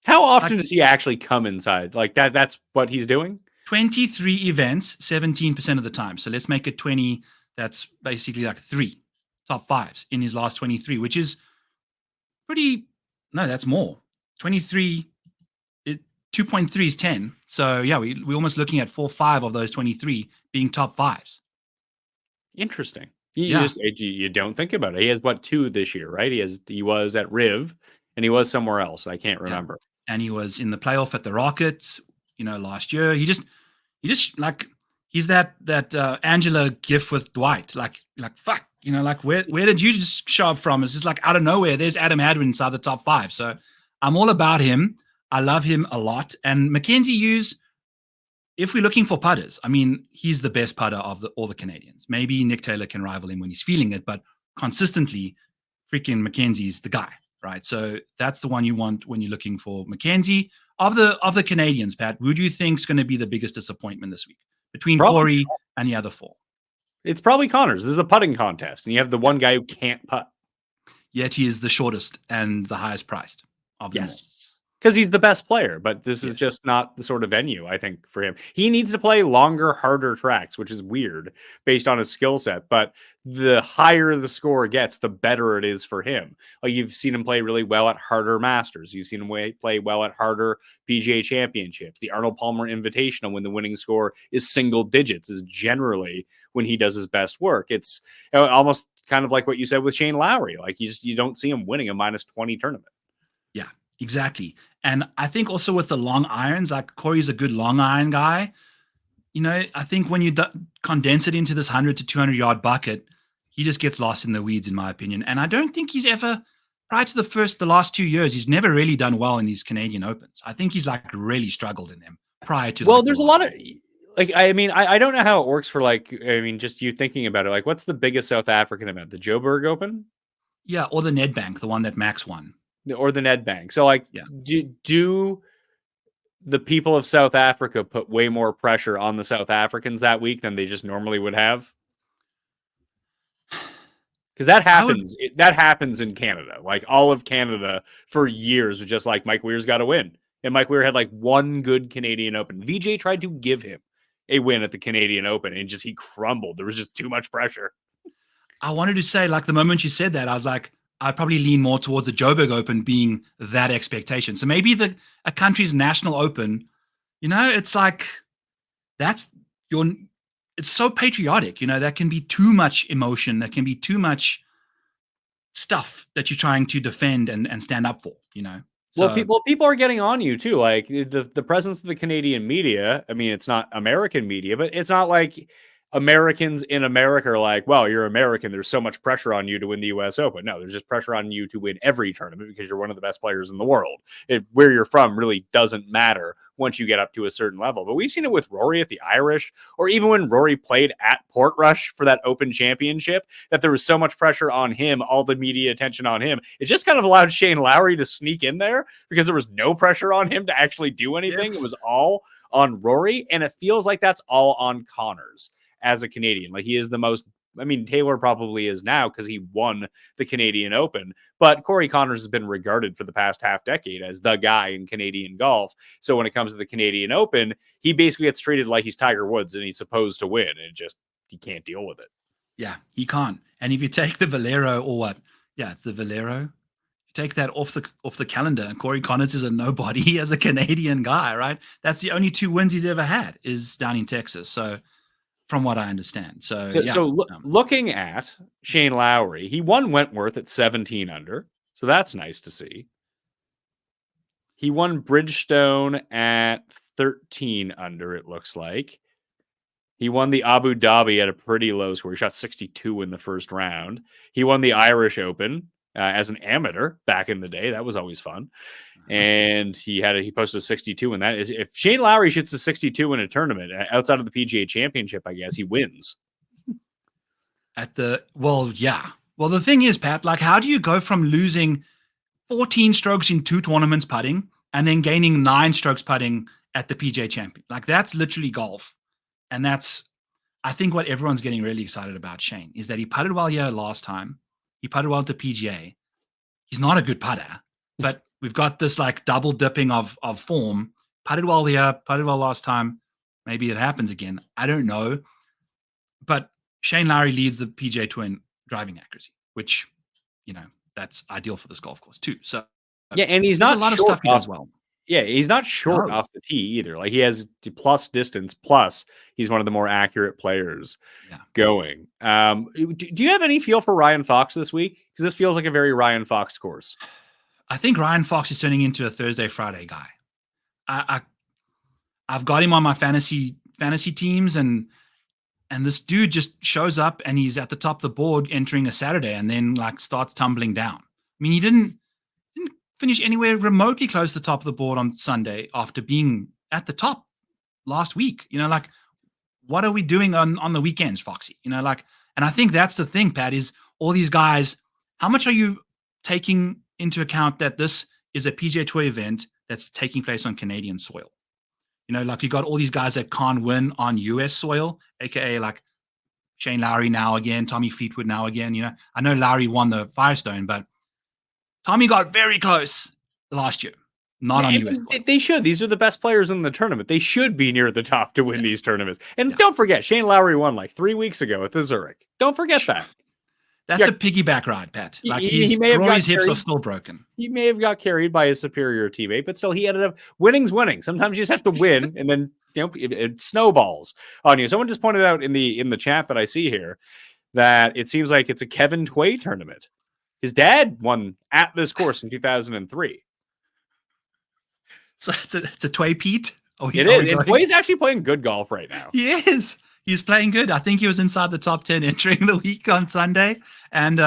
How often does he actually come inside? Like that's what he's doing? 23 events, 17% of the time. So let's make it 20. That's basically like 3 top 5s in his last 23, which is no, that's more. 23, 2.3 is 10. So yeah, we're almost looking at 4 or 5 of those 23 being top 5s. Interesting. You don't think about it. He has 2 this year, right? He was at Riv and he was somewhere else. I can't remember. Yeah. And he was in the playoff at the Rockets, last year. He just like he's that Angela gif with Dwight. Like fuck, like where did you just show up from? It's just like out of nowhere. There's Adam Hadwin inside the top 5. So I'm all about him. I love him a lot. And Mackenzie Hughes, if we're looking for putters, I mean, he's the best putter of all the Canadians. Maybe Nick Taylor can rival him when he's feeling it, but consistently, freaking Mackenzie's the guy, right? So that's the one you want when you're looking for Mackenzie. Of the Canadians, Pat, who do you think is going to be the biggest disappointment this week between Corey and the other 4? It's probably Connors. This is a putting contest, and you have the one guy who can't putt. Yet he is the shortest and the highest priced of them all. because he's the best player, but this is Yes. just not the sort of venue, I think, for him. He needs to play longer, harder tracks, which is weird based on his skill set. But the higher the score gets, the better it is for him. Like you've seen him play really well at harder Masters. You've seen him play well at harder PGA Championships. The Arnold Palmer Invitational, when the winning score is single digits, is generally when he does his best work. It's almost kind of like what you said with Shane Lowry. Like you don't see him winning a -20 tournament. Yeah, exactly. And I think also with the long irons, like Corey's a good long iron guy. I think when you condense it into this 100 to 200 yard bucket, he just gets lost in the weeds, in my opinion. And I don't think he's ever, prior to the last 2 years, he's never really done well in these Canadian Opens. I think he's like really struggled in them prior to. Well, there's a lot of like, I mean, I don't know how it works for just you thinking about it. Like, what's the biggest South African event? The Joburg Open? Yeah, or the Nedbank, the one that Max won. Or the Nedbank. So, like, yeah. do the people of South Africa put way more pressure on the South Africans that week than they just normally would have? Because that happens. That happens in Canada. Like all of Canada for years was just like Mike Weir's got to win, and Mike Weir had like one good Canadian Open. VJ tried to give him a win at the Canadian Open, and he crumbled. There was just too much pressure. I wanted to say, like the moment you said that, I was like, I'd probably lean more towards the Joburg Open being that expectation. So maybe a country's national open, it's like it's so patriotic, that can be too much emotion, that can be too much stuff that you're trying to defend and stand up for, So, well, people are getting on you too. Like the presence of the Canadian media. I mean, it's not American media, but it's not like Americans in America are like, well, you're American. There's so much pressure on you to win the U.S. Open. No, there's just pressure on you to win every tournament because you're one of the best players in the world. Where you're from really doesn't matter once you get up to a certain level. But we've seen it with Rory at the Irish, or even when Rory played at Portrush for that Open Championship, that there was so much pressure on him, all the media attention on him. It just kind of allowed Shane Lowry to sneak in there because there was no pressure on him to actually do anything. Yes. It was all on Rory, and it feels like that's all on Connors. As a Canadian, like he is the most, I mean, Taylor probably is now because he won the Canadian Open, but Corey Connors has been regarded for the past half decade as the guy in Canadian golf. So when it comes to the Canadian Open, he basically gets treated like he's Tiger Woods and he's supposed to win, and he can't deal with it. Yeah, he can't. And if you take the Valero or what? Yeah, it's the Valero. You take that off the calendar, and Corey Connors is a nobody as a Canadian guy, right? That's the only 2 wins he's ever had is down in Texas. So from what I understand. So looking at Shane Lowry, he won Wentworth at 17 under. So that's nice to see. He won Bridgestone at 13 under, it looks like. He won the Abu Dhabi at a pretty low score. He shot 62 in the first round. He won the Irish Open as an amateur back in the day. That was always fun. And he posted a 62 in that. If Shane Lowry shoots a 62 in a tournament outside of the PGA Championship, I guess he wins. Well, the thing is, Pat, like, how do you go from losing 14 strokes in 2 tournaments putting and then gaining 9 strokes putting at the PGA Champion? Like, that's literally golf. And that's, I think, what everyone's getting really excited about Shane is that he putted well here last time. He putted well at the PGA. He's not a good putter, but we've got this like double dipping of form. Putted well here, putted well last time. Maybe it happens again. I don't know. But Shane Lowry leads the PGA Tour in driving accuracy, which, that's ideal for this golf course too. So yeah, and he's not a lot of stuff he does well. Yeah, he's not short off the tee either. Like he has plus distance, plus he's one of the more accurate players going. Do you have any feel for Ryan Fox this week? Because this feels like a very Ryan Fox course. I think Ryan Fox is turning into a Thursday, Friday guy. I've got him on my fantasy teams, and this dude just shows up and he's at the top of the board entering a Saturday, and then like starts tumbling down. I mean, he didn't finish anywhere remotely close to the top of the board on Sunday after being at the top last week. Like, what are we doing on the weekends, Foxy? And I think that's the thing, Pat, is all these guys, how much are you taking into account that this is a PGA Tour event that's taking place on Canadian soil? Like you got all these guys that can't win on US soil, aka like Shane Lowry now again, Tommy Fleetwood now again. I know Lowry won the Firestone, but Tommy got very close last year. not on I US mean, soil. they should. These are the best players in the tournament. They should be near the top to win these tournaments. And don't forget, Shane Lowry won like 3 weeks ago at the Zurich. Don't forget that. That's a piggyback ride, Pat. Like He may have Rory's got hips are carried. still broken. He may have got carried by his superior teammate, but still, he ended up winning's winning. Sometimes you just have to win, and then it snowballs on you. Someone just pointed out in the chat that I see here that it seems like it's a Kevin Tway tournament. His dad won at this course in 2003. So it's a Tway Pete. It is. And Tway's actually playing good golf right now. He is. He's playing good. I think he was inside the top 10 entering the week on Sunday and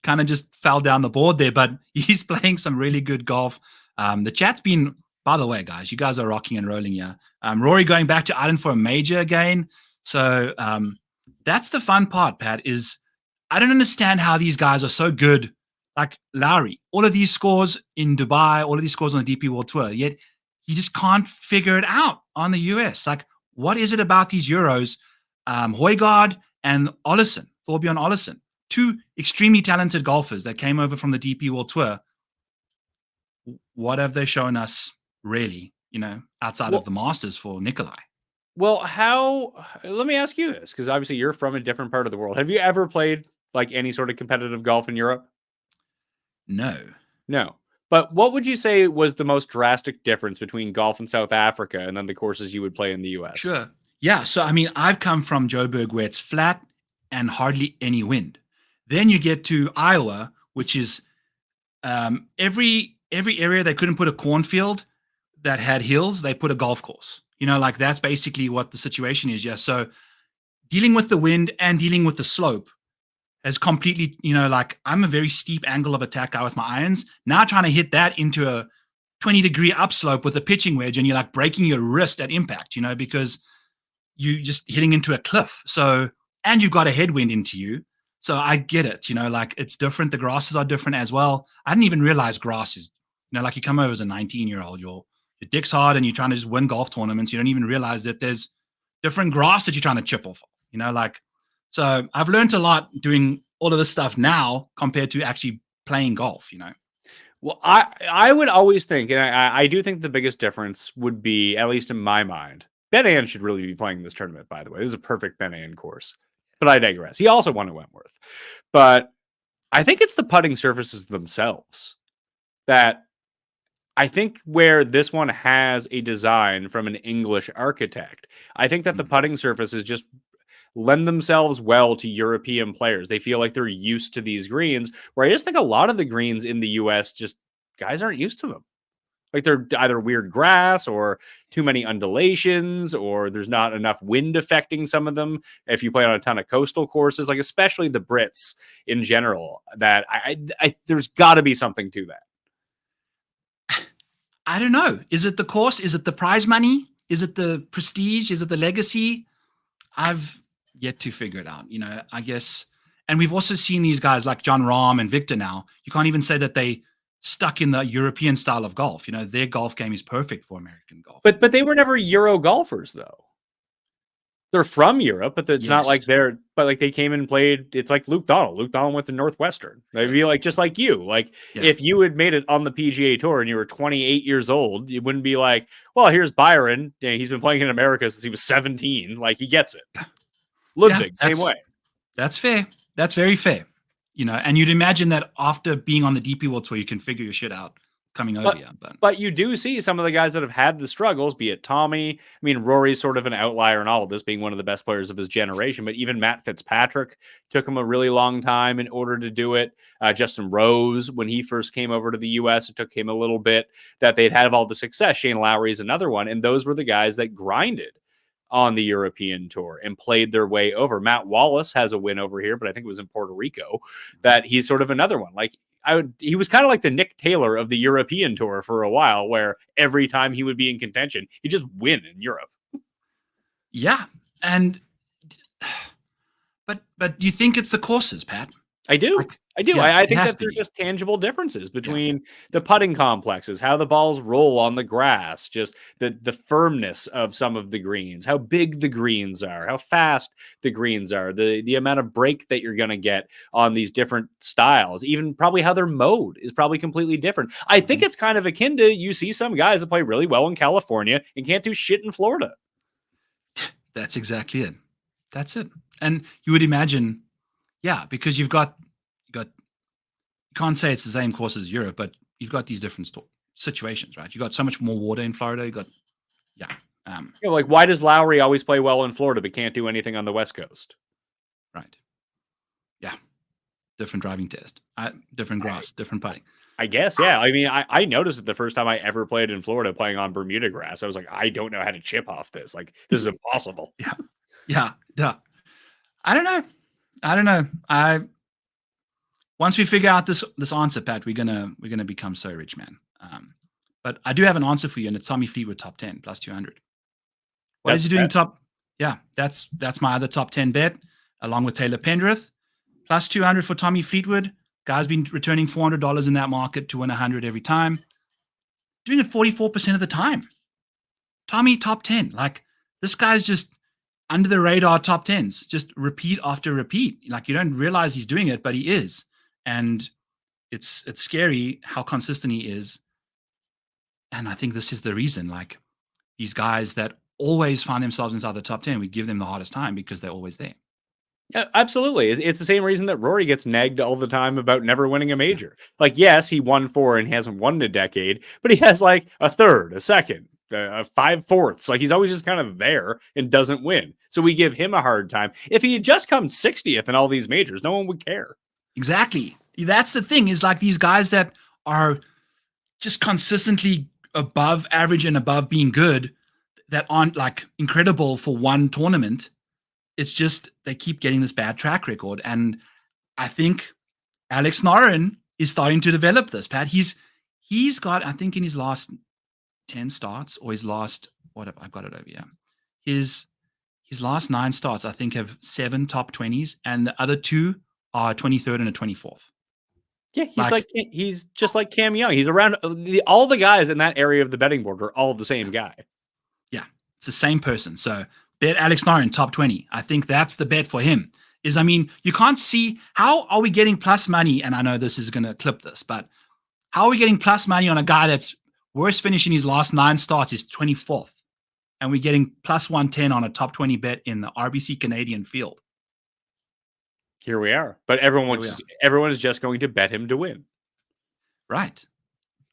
kind of just fell down the board there. But he's playing some really good golf. The chat's been, by the way, guys, you guys are rocking and rolling here. Rory going back to Ireland for a major again. So that's the fun part, Pat, is I don't understand how these guys are so good. Like Lowry, all of these scores in Dubai, all of these scores on the DP World Tour, yet he just can't figure it out on the US. Like, what is it about these Euros? Højgaard and Ollison, Thorbjørn Ollison, two extremely talented golfers that came over from the DP World Tour. What have they shown us, really, outside of the Masters for Nikolai? Well, let me ask you this, because obviously you're from a different part of the world. Have you ever played like any sort of competitive golf in Europe? No. But what would you say was the most drastic difference between golf in South Africa and then the courses you would play in the US? Sure. Yeah. So, I mean, I've come from Joburg where it's flat and hardly any wind. Then you get to Iowa, which is every area they couldn't put a cornfield that had hills, they put a golf course. Like that's basically what the situation is. Yeah. So dealing with the wind and dealing with the slope has completely, like I'm a very steep angle of attack guy with my irons. Now trying to hit that into a 20-degree upslope with a pitching wedge and you're like breaking your wrist at impact, because you just hitting into a cliff. So, and you've got a headwind into you. So I get it, like it's different. The grasses are different as well. I didn't even realize grass is, like you come over as a 19-year-old, your dick's hard and you're trying to just win golf tournaments. You don't even realize that there's different grass that you're trying to chip off of, so I've learned a lot doing all of this stuff now compared to actually playing golf, Well, I would always think, and I do think the biggest difference would be, at least in my mind, Ben An should really be playing this tournament, by the way. This is a perfect Ben An course. But I digress. He also won at Wentworth. But I think it's the putting surfaces themselves that I think where this one has a design from an English architect, I think that the putting surfaces just lend themselves well to European players. They feel like they're used to these greens, where I just think a lot of the greens in the US, just guys aren't used to them. Like they're either weird grass or too many undulations, or there's not enough wind affecting some of them. If you play on a ton of coastal courses, like especially the Brits in general, that there's got to be something to that. I don't know. Is it the course? Is it the prize money? Is it the prestige? Is it the legacy? I've yet to figure it out, I guess. And we've also seen these guys like John Rahm and Victor now. You can't even say that they stuck in the European style of golf. Their golf game is perfect for American golf. But they were never Euro golfers, though. They're from Europe, but it's not like they came and played. It's like Luke Donald. Luke Donald went to Northwestern. They'd be like, just like you. Like if you had made it on the PGA Tour and you were 28 years old, you wouldn't be like, well, here's Byron. He's been playing in America since he was 17. Like he gets it. Ludwig, same way. That's fair. That's very fair. And you'd imagine that after being on the DP World Tour, you can figure your shit out coming over here. But you do see some of the guys that have had the struggles, be it Tommy. I mean, Rory's sort of an outlier in all of this, being one of the best players of his generation. But even Matt Fitzpatrick took him a really long time in order to do it. Justin Rose, when he first came over to the U.S., it took him a little bit that they'd had all the success. Shane Lowry is another one. And those were the guys that grinded on the European Tour and played their way over. Matt Wallace has a win over here, but I think it was in Puerto Rico, that he's sort of another one. Like he was kind of like the Nick Taylor of the European Tour for a while, where every time he would be in contention, he'd just win in Europe. Yeah. But do you think it's the courses, Pat? I do. Like, I do. yeah, I it think has that to there's be. just tangible differences Yeah. between the putting complexes, how the balls roll on the grass, just the firmness of some of the greens, how big the greens are, how fast the greens are, the amount of break that you're going to get on these different styles, even probably how they're mowed is probably completely different. I think it's kind of akin to you see some guys that play really well in California and can't do shit in Florida. That's exactly it. That's it. And you would imagine, yeah, because you can't say it's the same course as Europe, but you've got these different situations, right? You got so much more water in Florida. You got, yeah, You know, like why does Lowry always play well in Florida but can't do anything on the West Coast? right, yeah, different driving test, different grass, different putting. I guess, yeah. I mean, I noticed it the first time I ever played in Florida playing on Bermuda grass. I was like, I don't know how to chip off this. Like, this is impossible. Yeah, yeah, yeah. I don't know. I don't know. Once we figure out this answer, Pat, we're gonna become so rich, man. But I do have an answer for you, and it's Tommy Fleetwood top 10 plus 200. What is That's he doing bet. top? Yeah, that's my other top 10 bet, along with Taylor Pendrith. Plus 200 for Tommy Fleetwood. Guy's been returning $400 in that market to win 100 every time. Doing it 44% of the time. Tommy top 10. Like, this guy's just under the radar top 10s, just repeat after repeat. Like, you don't realize he's doing it, but he is. And it's scary how consistent he is. And I think this is the reason. Like, these guys that always find themselves inside the top 10, we give them the hardest time because they're always there. Yeah, absolutely. It's the same reason that Rory gets nagged all the time about never winning a major. Like, yes, he won 4 and he hasn't won in a decade, but he has like a third, a second, 5/4. Like, he's always just kind of there and doesn't win. So we give him a hard time. If he had just come 60th in all these majors, no one would care. Exactly. That's the thing, is like these guys that are just consistently above average and above being good, that aren't like incredible for one tournament. It's just they keep getting this bad track record. And I think Alex Noren is starting to develop this, Pat. He's got, I think in his last 10 starts, or his last, what have I got it over here? His last 9 starts, I think, have 7 top 20s, and the other 2 are 23rd and a 24th. Yeah, he's just like Cam Young. He's around all the guys in that area of the betting board are all the same guy. Yeah, it's the same person. So bet Alex Noren top 20. I think that's the bet for him. I mean, you can't see, how are we getting plus money? And I know this is going to clip this, but how are we getting plus money on a guy that's worst finish in his last 9 starts is 24th? And we're getting plus 110 on a top 20 bet in the RBC Canadian field. Here we are. But everyone is just going to bet him to win. Right.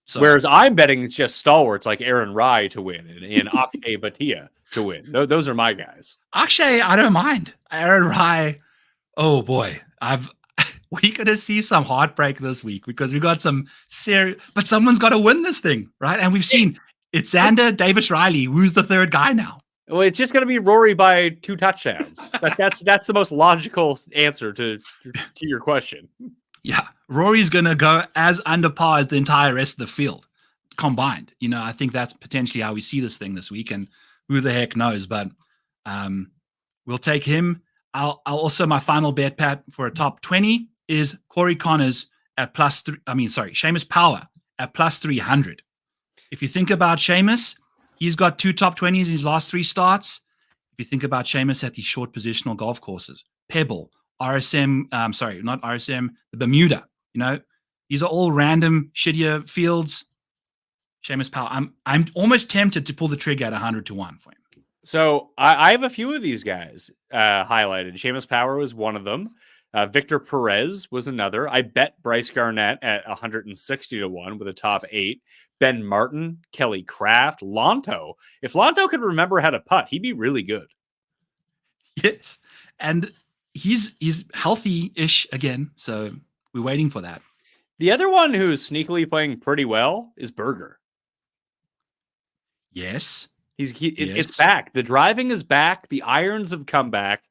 So, whereas I'm betting just stalwarts like Aaron Rai to win and Akshay Bhatia to win. Those are my guys. Akshay, I don't mind. Aaron Rai, oh boy. We're going to see some heartbreak this week because we got some serious, but someone's got to win this thing, right? And we've seen it's Xander Davis Riley, who's the third guy now. Well, it's just going to be Rory by 2 touchdowns. That's the most logical answer to your question. Yeah, Rory's going to go as under par as the entire rest of the field combined. I think that's potentially how we see this thing this week, and who the heck knows, but we'll take him. I'll also, my final bet, Pat, for a top 20 is Corey Connors at Seamus Power at plus 300. If you think about Seamus, he's got 2 top 20s in his last 3 starts. If you think about Seamus at these short positional golf courses, Pebble, RSM, not RSM, the Bermuda, these are all random shittier fields. Seamus Power, I'm almost tempted to pull the trigger at 100 to 1 for him. So I have a few of these guys highlighted. Seamus Power was one of them. Victor Perez was another. I bet Bryce Garnett at 160 to 1 with a top 8. Ben Martin, Kelly Craft, Lonto. If Lonto could remember how to putt, he'd be really good. Yes. And he's healthy-ish again, so we're waiting for that. The other one who's sneakily playing pretty well is Berger. Yes. It's back. The driving is back. The irons have come back.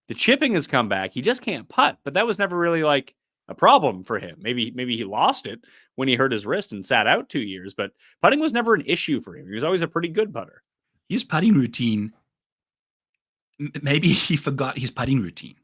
The chipping has come back. He just can't putt, but that was never really like a problem for him. Maybe he lost it when he hurt his wrist and sat out 2 years, but putting was never an issue for him. He was always a pretty good putter. His putting routine, maybe he forgot his putting routine.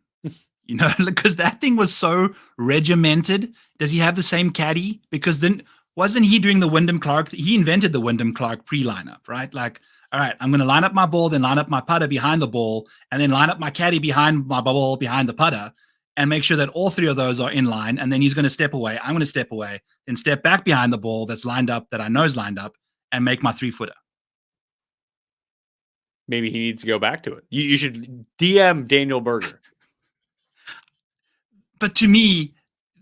because that thing was so regimented. Does he have the same caddy? Because then wasn't he doing the Wyndham Clark? He invented the Wyndham Clark pre-lineup, right? Like, all right, I'm going to line up my ball, then line up my putter behind the ball, and then line up my caddy behind my ball behind the putter, and make sure that all three of those are in line. And then he's going to step away. I'm going to step away, then step back behind the ball that's lined up, that I know is lined up, and make my 3-footer. Maybe he needs to go back to it. You should DM Daniel Berger. But to me,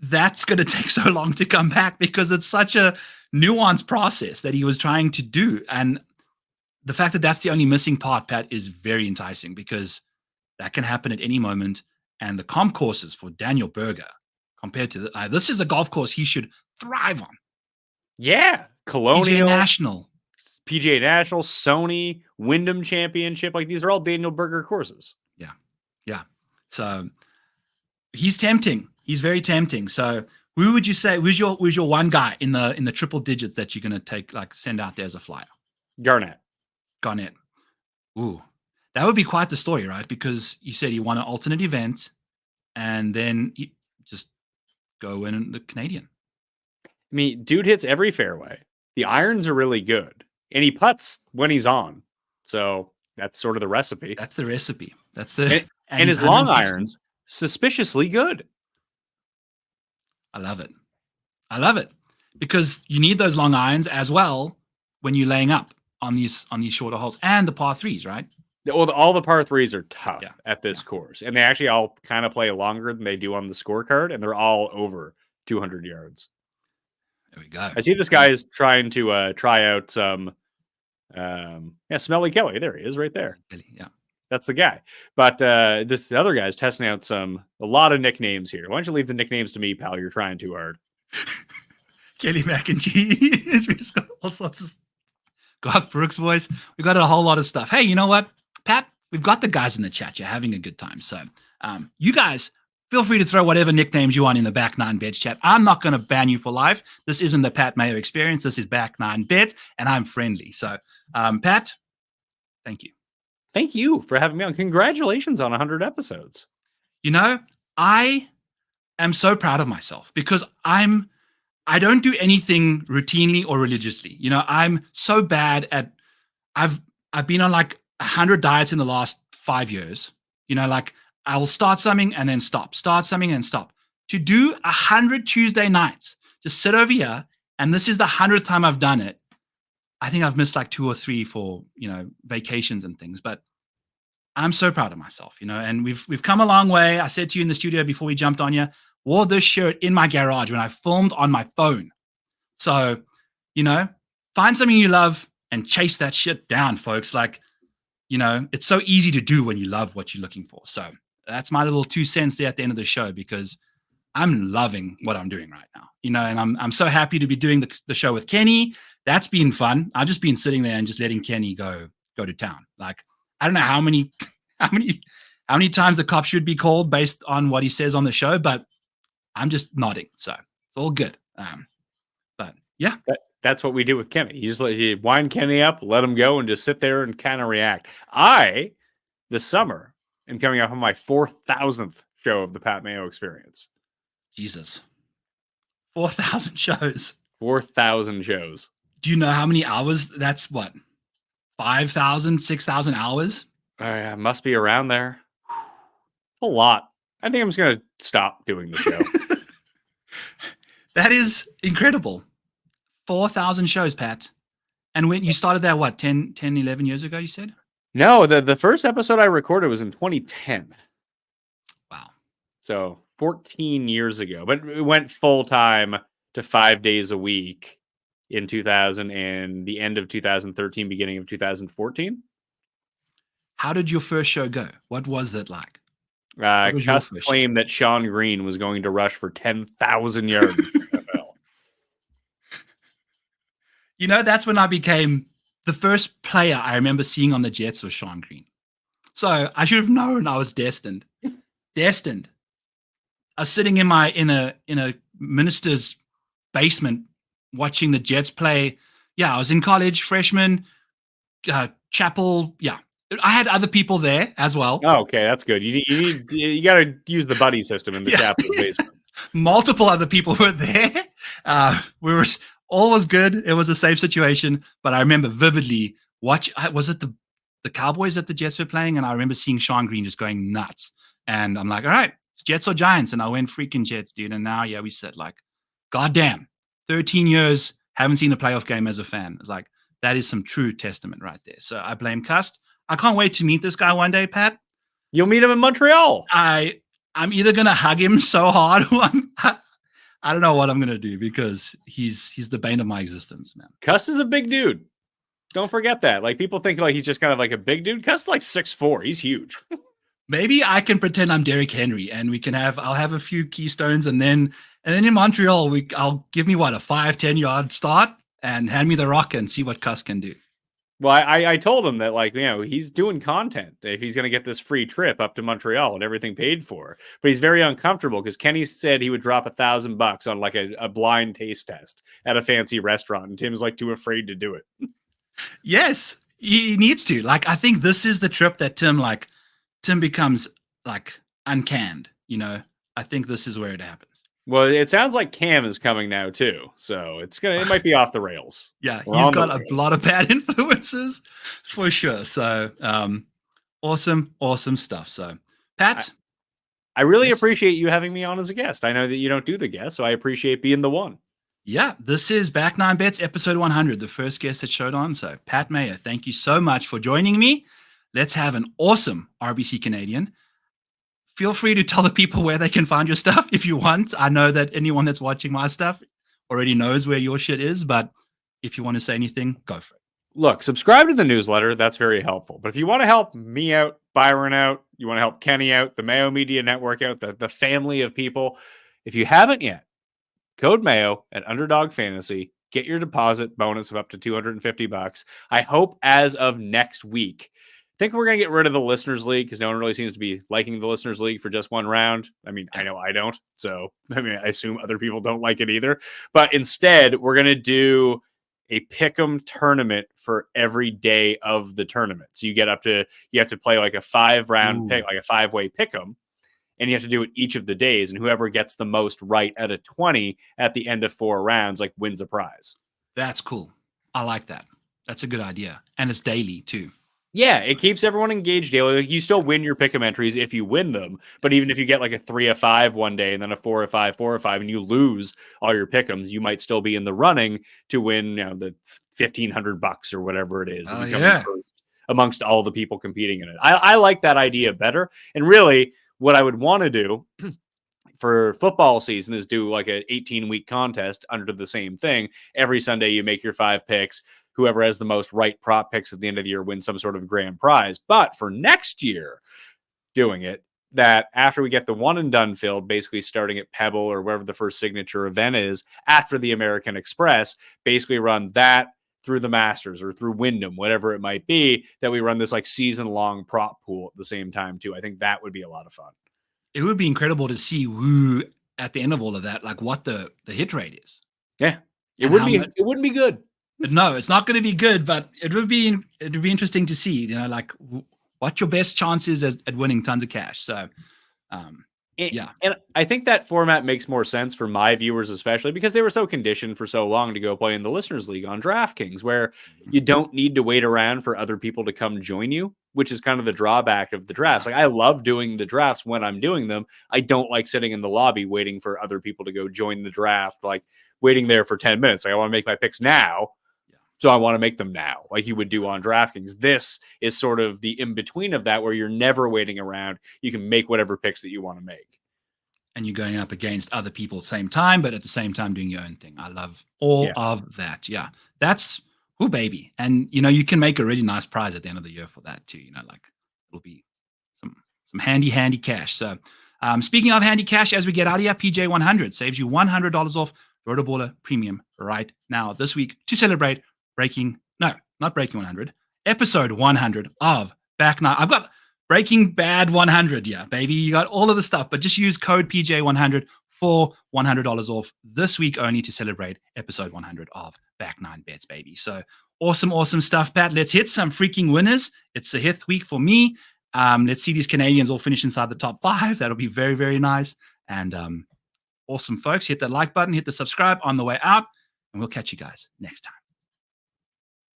that's going to take so long to come back because it's such a nuanced process that he was trying to do. And the fact that that's the only missing part, Pat, is very enticing because that can happen at any moment. And the comp courses for Daniel Berger compared to this is a golf course he should thrive on. Yeah. Colonial. PGA National, Sony, Wyndham Championship. Like, these are all Daniel Berger courses. Yeah. Yeah. So he's tempting. He's very tempting. So who would you say, who's your one guy in the triple digits that you're going to send out there as a flyer? Garnett. Ooh, that would be quite the story, right? Because you said he won an alternate event and then he just go win the Canadian. I mean, dude hits every fairway. The irons are really good. And he putts when he's on. So that's sort of the recipe. That's the recipe. And his long irons, suspiciously good. I love it. Because you need those long irons as well when you're laying up on these shorter holes and the par threes, right? Well, all the par threes are tough at this course. And they actually all kind of play longer than they do on the scorecard. And they're all over 200 yards. There we go. I see this guy is trying to try out some Smelly Kelly. There he is right there. Yeah. That's the guy. But this other guy is testing out a lot of nicknames here. Why don't you leave the nicknames to me, pal? You're trying too hard. Kelly Mac and Cheese. We just got all sorts of Garth Brooks voice. We got a whole lot of stuff. Hey, you know what, Pat? We've got the guys in the chat. You're having a good time. So you guys feel free to throw whatever nicknames you want in the Back Nine Bets chat. I'm not going to ban you for life. This isn't the Pat Mayo Experience. This is Back Nine Bets, and I'm friendly. So, Pat, thank you. Thank you for having me on. Congratulations on 100 episodes. I am so proud of myself because I don't do anything routinely or religiously. I'm so bad at, I've been on like 100 diets in the last 5 years. I will start something and then stop, start something and stop. To do 100 Tuesday nights, just sit over here, and this is the 100th time I've done it. I think I've missed like 2 or 3 for, vacations and things, but I'm so proud of myself, and we've come a long way. I said to you in the studio before we jumped on here, wore this shirt in my garage when I filmed on my phone. So, find something you love and chase that shit down, folks. It's so easy to do when you love what you're looking for. So that's my little 2 cents there at the end of the show, because I'm loving what I'm doing right now, and I'm so happy to be doing the show with Kenny. That's been fun. I've just been sitting there and just letting Kenny go to town. I don't know how many times the cop should be called based on what he says on the show, but I'm just nodding. So it's all good. But yeah, that's what we do with Kenny. You just you wind Kenny up, let him go, and just sit there and kind of react. This summer, am coming up on my 4,000th show of the Pat Mayo Experience. Jesus. 4,000 shows. 4,000 shows. Do you know how many hours? That's what? 5,000, 6,000 hours? Yeah, must be around there. A lot. I think I'm just going to stop doing the show. That is incredible. 4,000 shows, Pat. And when you started that, what, 10, 11 years ago, you said? No, the first episode I recorded was in 2010. Wow. So 14 years ago. But it went full-time to 5 days a week in 2000 and the end of 2013, beginning of 2014. How did your first show go? What was that like? Cuss claimed that Sean Green was going to rush for 10,000 yards. That's when I became the first player I remember seeing on the Jets was Sean Green. So I should have known I was destined. Destined. I was sitting in a minister's basement watching the Jets play. Yeah, I was in college, freshman, chapel. Yeah, I had other people there as well. Oh, okay, that's good. You got to use the buddy system in the Capitol basement. Multiple other people were there. We were all was good. It was a safe situation, but I remember vividly was it the Cowboys that the Jets were playing, and I remember seeing Sean Green just going nuts. And I'm like, all right, it's Jets or Giants, and I went freaking Jets, dude. And now, we sit like, goddamn, 13 years haven't seen a playoff game as a fan. It's like that is some true testament right there. So I blame Cust. I can't wait to meet this guy one day, Pat. You'll meet him in Montreal. I'm either gonna hug him so hard, or I don't know what I'm gonna do, because he's the bane of my existence, man. Cuss is a big dude. Don't forget that. Like, people think like he's just kind of like a big dude. Cuss is like 6'4". He's huge. Maybe I can pretend I'm Derrick Henry, and I'll have a few keystones, and then in Montreal, I'll give me a 5-10 yard start and hand me the rock and see what Cuss can do. Well, I told him that, like, he's doing content if he's going to get this free trip up to Montreal and everything paid for. But he's very uncomfortable because Kenny said he would drop $1,000 on like a blind taste test at a fancy restaurant, and Tim's like too afraid to do it. Yes, he needs to. Like, I think this is the trip that Tim becomes like uncanned. I think this is where it happens. Well, it sounds like Cam is coming now too, so it might be off the rails. Yeah, he's got a lot of bad influences for sure. So, awesome stuff. So, Pat, I really appreciate you having me on as a guest. I know that you don't do the guest, so I appreciate being the one. Yeah, this is Back Nine Bets, episode 100, the first guest that showed on. So, Pat Mayo, thank you so much for joining me. Let's have an awesome RBC Canadian. Feel free to tell the people where they can find your stuff if you want. I know that anyone that's watching my stuff already knows where your shit is, but if you want to say anything, go for it. Look, subscribe to the newsletter. That's very helpful. But if you want to help me out, Byron out, you want to help Kenny out, the Mayo Media Network out, the family of people, if you haven't yet, code Mayo at Underdog Fantasy. Get your deposit bonus of up to $250. I hope as of next week. I think we're going to get rid of the Listeners League because no one really seems to be liking the Listeners League for just one round. I mean, I know I don't. So, I assume other people don't like it either. But instead, we're going to do a pick'em tournament for every day of the tournament. So you have to play like a 5-round pick, like a 5-way pick'em, and you have to do it each of the days. And whoever gets the most right out of 20 at the end of 4 rounds, like, wins a prize. That's cool. I like that. That's a good idea. And it's daily too. Yeah, it keeps everyone engaged daily. Like, you still win your pick'em entries if you win them, but even if you get like a 3 of 5 one day and then a 4 of 5, 4 of 5, and you lose all your pick'ems, you might still be in the running to win, the $1,500 or whatever it is, and become first amongst all the people competing in it. I like that idea better. And really, what I would want to do for football season is do like an 18-week contest under the same thing. Every Sunday, you make your 5 picks. Whoever has the most right prop picks at the end of the year wins some sort of grand prize. But for next year, doing it, that after we get the one and done filled, basically starting at Pebble or wherever the first signature event is, after the American Express, basically run that through the Masters or through Wyndham, whatever it might be, that we run this like season-long prop pool at the same time too. I think that would be a lot of fun. It would be incredible to see who at the end of all of that, like what the hit rate is. Yeah, it wouldn't be good. No, it's not going to be good, but it would be interesting to see, like what your best chance is at winning tons of cash. So, yeah. And I think that format makes more sense for my viewers, especially because they were so conditioned for so long to go play in the Listeners League on DraftKings, where you don't need to wait around for other people to come join you, which is kind of the drawback of the drafts. Like, I love doing the drafts when I'm doing them. I don't like sitting in the lobby waiting for other people to go join the draft, like waiting there for 10 minutes. Like, I want to make my picks now. So I want to make them now, like you would do on DraftKings. This is sort of the in-between of that, where you're never waiting around. You can make whatever picks that you want to make. And you're going up against other people at the same time, but at the same time doing your own thing. I love all of that. Yeah, that's baby. And, you can make a really nice prize at the end of the year for that too. Like it'll be some handy cash. So speaking of handy cash, as we get out of here, PJ 100 saves you $100 off Rotoballer Premium right now this week to celebrate not Breaking 100, episode 100 of Back Nine. I've got Breaking Bad 100, yeah, baby. You got all of the stuff, but just use code PJ100 for $100 off this week only to celebrate episode 100 of Back Nine Bets, baby. So Awesome stuff, Pat. Let's hit some freaking winners. It's a hit week for me. Let's see these Canadians all finish inside the top 5. That'll be very, very nice. And awesome, folks. Hit that like button, hit the subscribe on the way out, and we'll catch you guys next time.